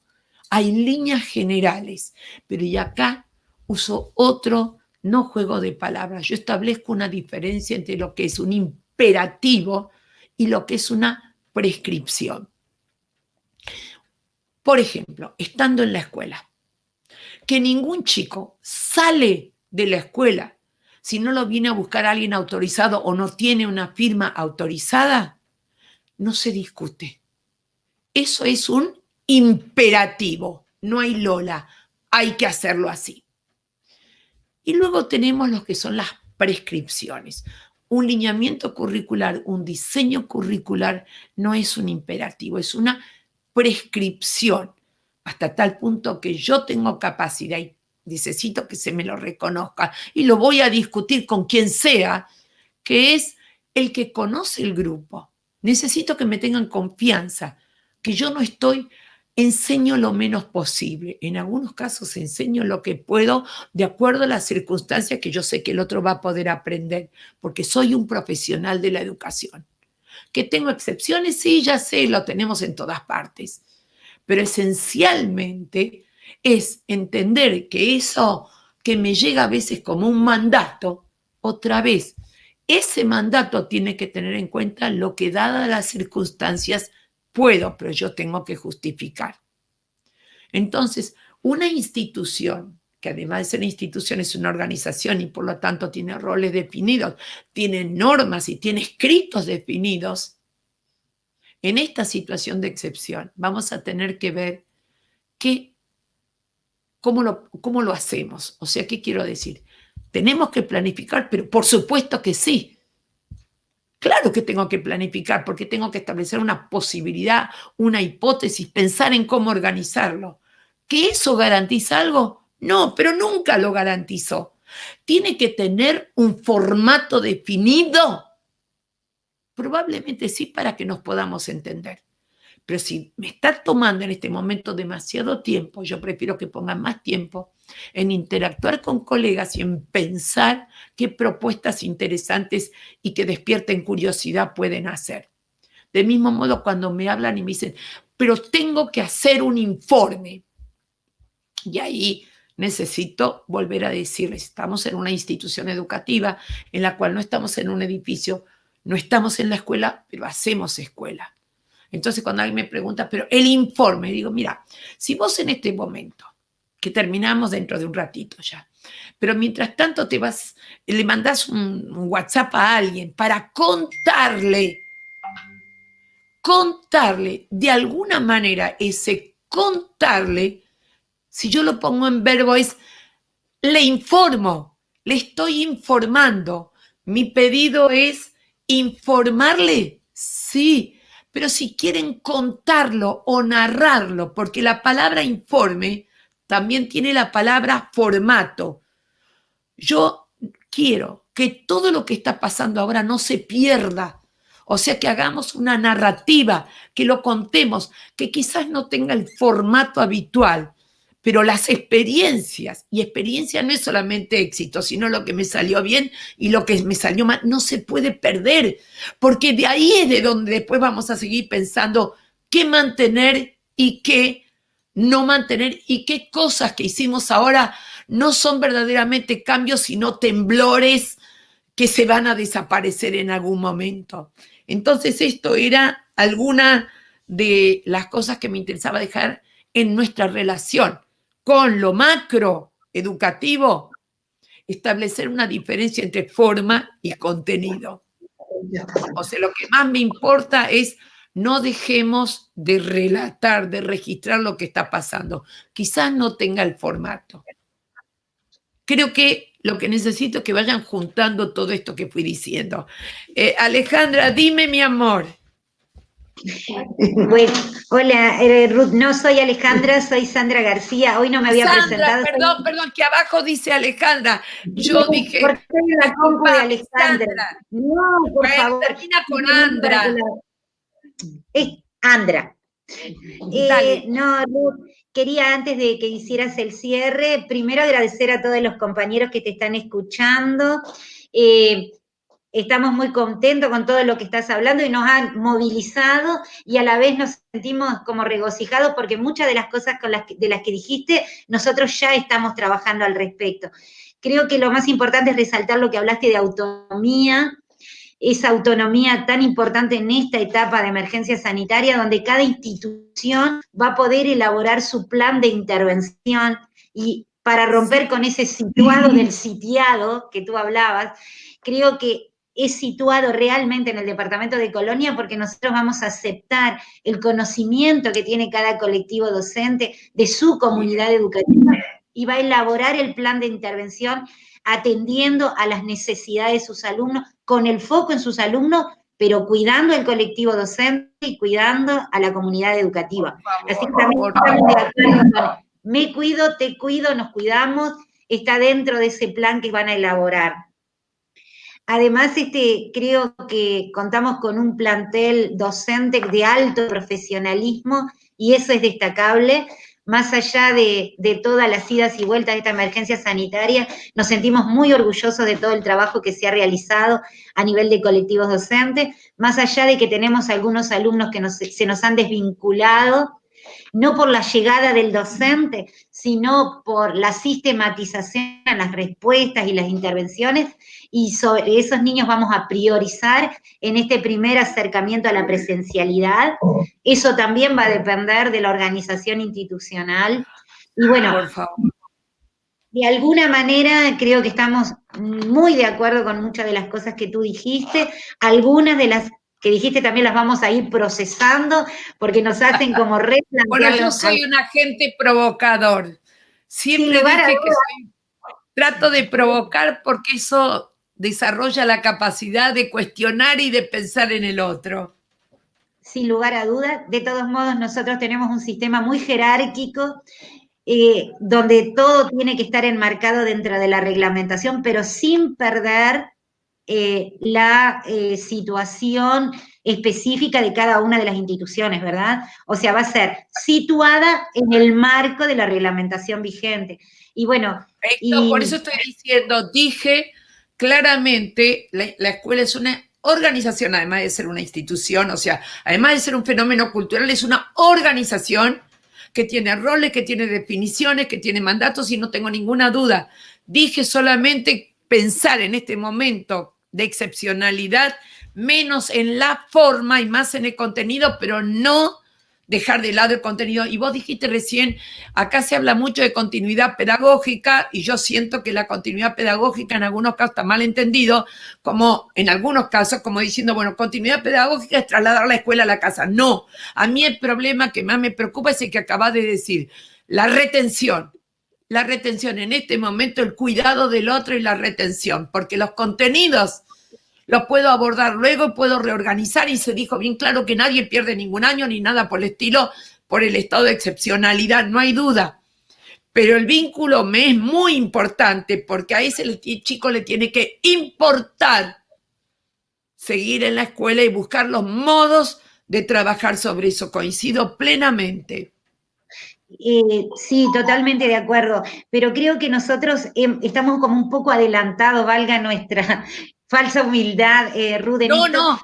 Hay líneas generales, pero y acá uso otro, no juego de palabras. Yo establezco una diferencia entre lo que es un imperativo y lo que es una prescripción. Por ejemplo, estando en la escuela, que ningún chico sale de la escuela si no lo viene a buscar alguien autorizado o no tiene una firma autorizada, no se discute. Eso es un imperativo, no hay Lola, hay que hacerlo así. Y luego tenemos lo que son las prescripciones. Un lineamiento curricular, un diseño curricular no es un imperativo, es una prescripción, hasta tal punto que yo tengo capacidad y necesito que se me lo reconozca y lo voy a discutir con quien sea, que es el que conoce el grupo. Necesito que me tengan confianza, que yo no enseño lo menos posible. En algunos casos enseño lo que puedo de acuerdo a las circunstancias que yo sé que el otro va a poder aprender, porque soy un profesional de la educación. ¿Que tengo excepciones? Sí, ya sé, lo tenemos en todas partes. Pero esencialmente es entender que eso que me llega a veces como un mandato, otra vez, ese mandato tiene que tener en cuenta lo que dadas las circunstancias puedo, pero yo tengo que justificar. Entonces, una institución, que además de ser institución es una organización y por lo tanto tiene roles definidos, tiene normas y tiene escritos definidos, en esta situación de excepción vamos a tener que ver cómo lo hacemos. O sea, ¿qué quiero decir? Tenemos que planificar, pero por supuesto que sí. Claro que tengo que planificar porque tengo que establecer una posibilidad, una hipótesis, pensar en cómo organizarlo. ¿Que eso garantiza algo? No, pero nunca lo garantizó. ¿Tiene que tener un formato definido? Probablemente sí, para que nos podamos entender. Pero si me está tomando en este momento demasiado tiempo, yo prefiero que pongan más tiempo en interactuar con colegas y en pensar qué propuestas interesantes y que despierten curiosidad pueden hacer. Del mismo modo, cuando me hablan y me dicen, pero tengo que hacer un informe. Y ahí necesito volver a decirles, estamos en una institución educativa en la cual no estamos en un edificio, no estamos en la escuela, pero hacemos escuela. Entonces, cuando alguien me pregunta, pero el informe, digo, mira, si vos en este momento, que terminamos dentro de un ratito ya, pero mientras tanto le mandás un WhatsApp a alguien para contarle de alguna manera, ese contarle, si yo lo pongo en verbo es, le informo, le estoy informando. Mi pedido es informarle, sí, pero si quieren contarlo o narrarlo, porque la palabra informe también tiene la palabra formato. Yo quiero que todo lo que está pasando ahora no se pierda. O sea, que hagamos una narrativa, que lo contemos, que quizás no tenga el formato habitual, pero las experiencias, y experiencia no es solamente éxito, sino lo que me salió bien y lo que me salió mal, no se puede perder, porque de ahí es de donde después vamos a seguir pensando qué mantener y qué no mantener, y qué cosas que hicimos ahora no son verdaderamente cambios, sino temblores que se van a desaparecer en algún momento. Entonces, esto era alguna de las cosas que me interesaba dejar en nuestra relación con lo macro educativo, establecer una diferencia entre forma y contenido. O sea, lo que más me importa es no dejemos de relatar, de registrar lo que está pasando. Quizás no tenga el formato. Creo que lo que necesito es que vayan juntando todo esto que fui diciendo. Alejandra, dime, mi amor. Bueno, hola, Ruth, no soy Alejandra, soy Sandra García. Hoy no me había presentado. Perdón, que abajo dice Alejandra. Yo dije. ¿Por qué la compu de Alejandra? No, por favor. Termina con Andra. Es Andra. No, Ruth, quería antes de que hicieras el cierre, primero agradecer a todos los compañeros que te están escuchando. Estamos muy contentos con todo lo que estás hablando y nos han movilizado y a la vez nos sentimos como regocijados porque muchas de las cosas de las que dijiste, nosotros ya estamos trabajando al respecto. Creo que lo más importante es resaltar lo que hablaste de autonomía, esa autonomía tan importante en esta etapa de emergencia sanitaria, donde cada institución va a poder elaborar su plan de intervención y para romper con ese situado del sitiado que tú hablabas, creo que es situado realmente en el departamento de Colonia porque nosotros vamos a aceptar el conocimiento que tiene cada colectivo docente de su comunidad educativa y va a elaborar el plan de intervención atendiendo a las necesidades de sus alumnos, con el foco en sus alumnos, pero cuidando el colectivo docente y cuidando a la comunidad educativa. Así que también estamos de acuerdo con me cuido, te cuido, nos cuidamos, está dentro de ese plan que van a elaborar. Además, creo que contamos con un plantel docente de alto profesionalismo y eso es destacable. Más allá de todas las idas y vueltas de esta emergencia sanitaria, nos sentimos muy orgullosos de todo el trabajo que se ha realizado a nivel de colectivos docentes, más allá de que tenemos algunos alumnos que se nos han desvinculado, no por la llegada del docente, sino por la sistematización de las respuestas y las intervenciones, y sobre esos niños vamos a priorizar en este primer acercamiento a la presencialidad. Eso también va a depender de la organización institucional. Y bueno, por favor, de alguna manera creo que estamos muy de acuerdo con muchas de las cosas que tú dijiste. Algunas de las que dijiste también las vamos a ir procesando porque nos hacen como replantear. Bueno, yo soy un agente provocador. Siempre dije que trato de provocar porque eso desarrolla la capacidad de cuestionar y de pensar en el otro. Sin lugar a dudas. De todos modos, nosotros tenemos un sistema muy jerárquico donde todo tiene que estar enmarcado dentro de la reglamentación, pero sin perder la situación específica de cada una de las instituciones, ¿verdad? O sea, va a ser situada en el marco de la reglamentación vigente. Y bueno, Por eso estoy diciendo, dije claramente, la escuela es una organización, además de ser una institución, o sea, además de ser un fenómeno cultural, es una organización que tiene roles, que tiene definiciones, que tiene mandatos, y no tengo ninguna duda. Dije solamente pensar en este momento de excepcionalidad, menos en la forma y más en el contenido, pero no dejar de lado el contenido. Y vos dijiste recién, acá se habla mucho de continuidad pedagógica, y yo siento que la continuidad pedagógica en algunos casos está mal entendido, como en algunos casos, como diciendo, bueno, continuidad pedagógica es trasladar la escuela a la casa. No, a mí el problema que más me preocupa es el que acabas de decir, la retención. La retención en este momento, el cuidado del otro y la retención, porque los contenidos los puedo abordar luego, puedo reorganizar, y se dijo bien claro que nadie pierde ningún año ni nada por el estilo, por el estado de excepcionalidad, no hay duda. Pero el vínculo me es muy importante, porque a ese chico le tiene que importar seguir en la escuela y buscar los modos de trabajar sobre eso. Coincido plenamente. Sí, totalmente de acuerdo, pero creo que nosotros estamos como un poco adelantados, valga nuestra falsa humildad, Ruth, en esto,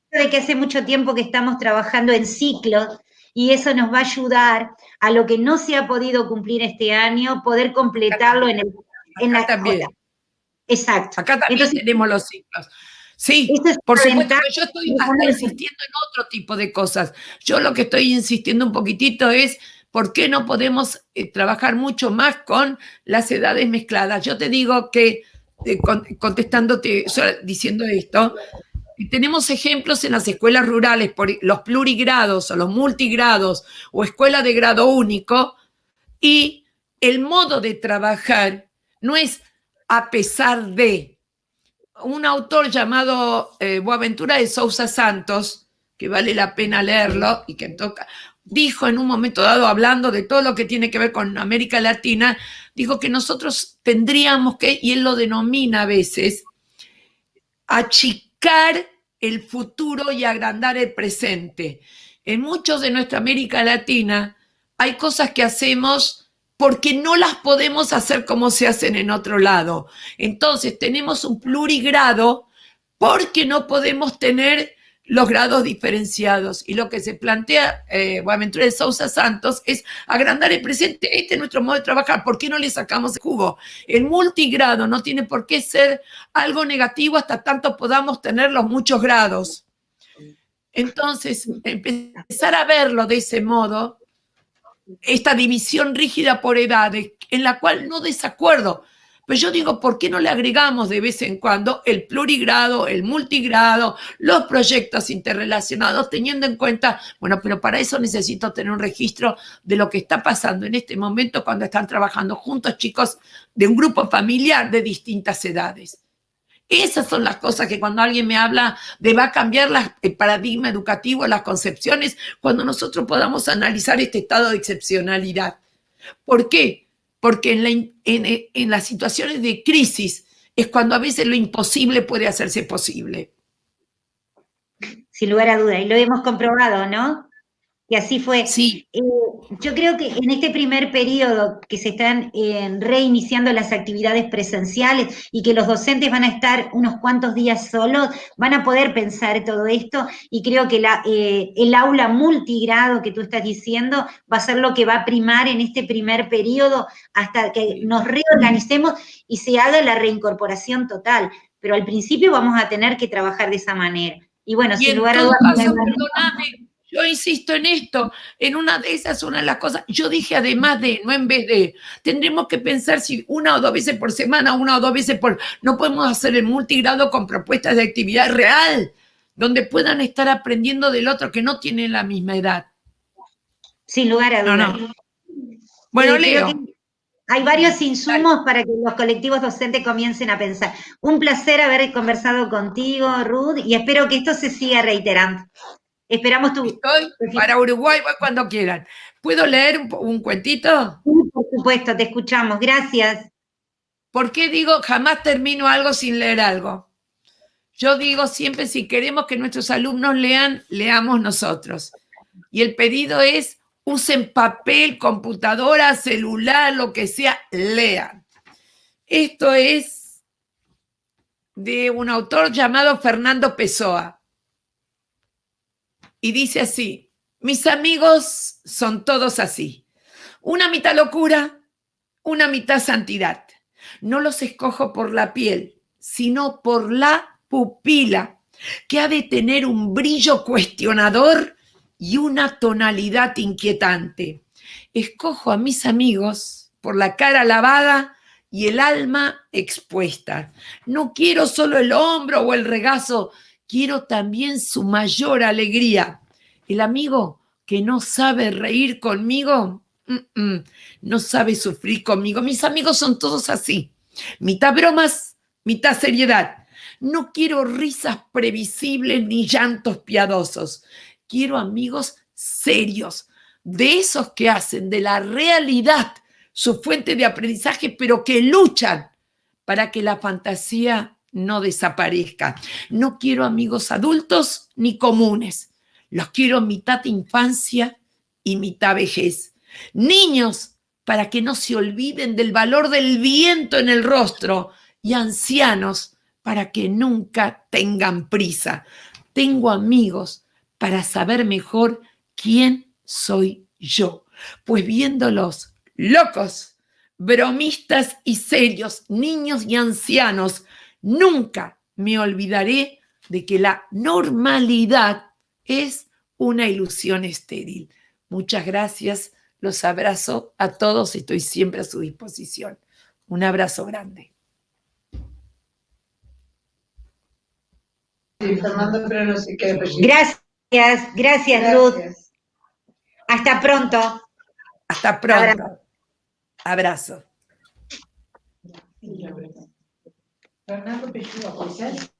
de que hace mucho tiempo que estamos trabajando en ciclos, y eso nos va a ayudar a lo que no se ha podido cumplir este año, poder completarlo Acá también. Exacto. Acá también entonces, tenemos los ciclos. Sí, por supuesto, pero yo estoy hasta insistiendo en otro tipo de cosas. Yo lo que estoy insistiendo un poquitito es, ¿por qué no podemos trabajar mucho más con las edades mezcladas? Yo te digo que, contestándote, diciendo esto, tenemos ejemplos en las escuelas rurales, por los plurigrados o los multigrados o escuela de grado único, y el modo de trabajar no es a pesar de. Un autor llamado Boaventura de Sousa Santos, que vale la pena leerlo, y que dijo en un momento dado, hablando de todo lo que tiene que ver con América Latina, dijo que nosotros tendríamos que, y él lo denomina a veces, achicar el futuro y agrandar el presente. En muchos de nuestra América Latina hay cosas que hacemos porque no las podemos hacer como se hacen en otro lado. Entonces tenemos un plurigrado porque no podemos tener los grados diferenciados. Y lo que se plantea Boaventura de Sousa Santos es agrandar el presente. Este es nuestro modo de trabajar. ¿Por qué no le sacamos el jugo? El multigrado no tiene por qué ser algo negativo hasta tanto podamos tener los muchos grados. Entonces, empezar a verlo de ese modo, esta división rígida por edades, en la cual no desacuerdo, pero yo digo, ¿por qué no le agregamos de vez en cuando el plurigrado, el multigrado, los proyectos interrelacionados, teniendo en cuenta, bueno, pero para eso necesito tener un registro de lo que está pasando en este momento cuando están trabajando juntos chicos de un grupo familiar de distintas edades? Esas son las cosas que cuando alguien me habla de va a cambiar el paradigma educativo, las concepciones, cuando nosotros podamos analizar este estado de excepcionalidad. ¿Por qué? Porque en las situaciones de crisis es cuando a veces lo imposible puede hacerse posible. Sin lugar a duda, y lo hemos comprobado, ¿no? Y así fue. Sí. Yo creo que en este primer periodo que se están reiniciando las actividades presenciales y que los docentes van a estar unos cuantos días solos, van a poder pensar todo esto, y creo que el aula multigrado que tú estás diciendo va a ser lo que va a primar en este primer periodo hasta que nos reorganicemos y se haga la reincorporación total. Pero al principio vamos a tener que trabajar de esa manera. Y bueno, y sin lugar a dudas. perdóname, yo insisto en esto, en una de esas, una de las cosas, yo dije además de, no en vez de, tendremos que pensar si 1 o 2 veces por semana, 1 o 2 veces no podemos hacer el multigrado con propuestas de actividad real, donde puedan estar aprendiendo del otro que no tiene la misma edad. Sin lugar a dudas. No. Bueno, Leo. Hay varios insumos para que los colectivos docentes comiencen a pensar. Un placer haber conversado contigo, Ruth, y espero que esto se siga reiterando. Esperamos tu... Estoy para Uruguay, voy cuando quieran. ¿Puedo leer un cuentito? Sí, por supuesto, te escuchamos. Gracias. ¿Por qué digo jamás termino algo sin leer algo? Yo digo siempre, si queremos que nuestros alumnos lean, leamos nosotros. Y el pedido es, usen papel, computadora, celular, lo que sea, lean. Esto es de un autor llamado Fernando Pessoa. Y dice así: mis amigos son todos así. Una mitad locura, una mitad santidad. No los escojo por la piel, sino por la pupila, que ha de tener un brillo cuestionador y una tonalidad inquietante. Escojo a mis amigos por la cara lavada y el alma expuesta. No quiero solo el hombro o el regazo, quiero también su mayor alegría. El amigo que no sabe reír conmigo, no sabe sufrir conmigo. Mis amigos son todos así, mitad bromas, mitad seriedad. No quiero risas previsibles ni llantos piadosos. Quiero amigos serios, de esos que hacen de la realidad su fuente de aprendizaje, pero que luchan para que la fantasía no desaparezca. No quiero amigos adultos ni comunes. Los quiero mitad infancia y mitad vejez. Niños, para que no se olviden del valor del viento en el rostro, y ancianos, para que nunca tengan prisa. Tengo amigos para saber mejor quién soy yo, pues viéndolos locos, bromistas y serios, niños y ancianos, nunca me olvidaré de que la normalidad es una ilusión estéril. Muchas gracias, los abrazo a todos, estoy siempre a su disposición. Un abrazo grande. Sí, Fernando, pero no sé qué. Gracias, Ruth. Hasta pronto. Hasta pronto. Abrazo. Fernando Pessoa, ¿puede ser?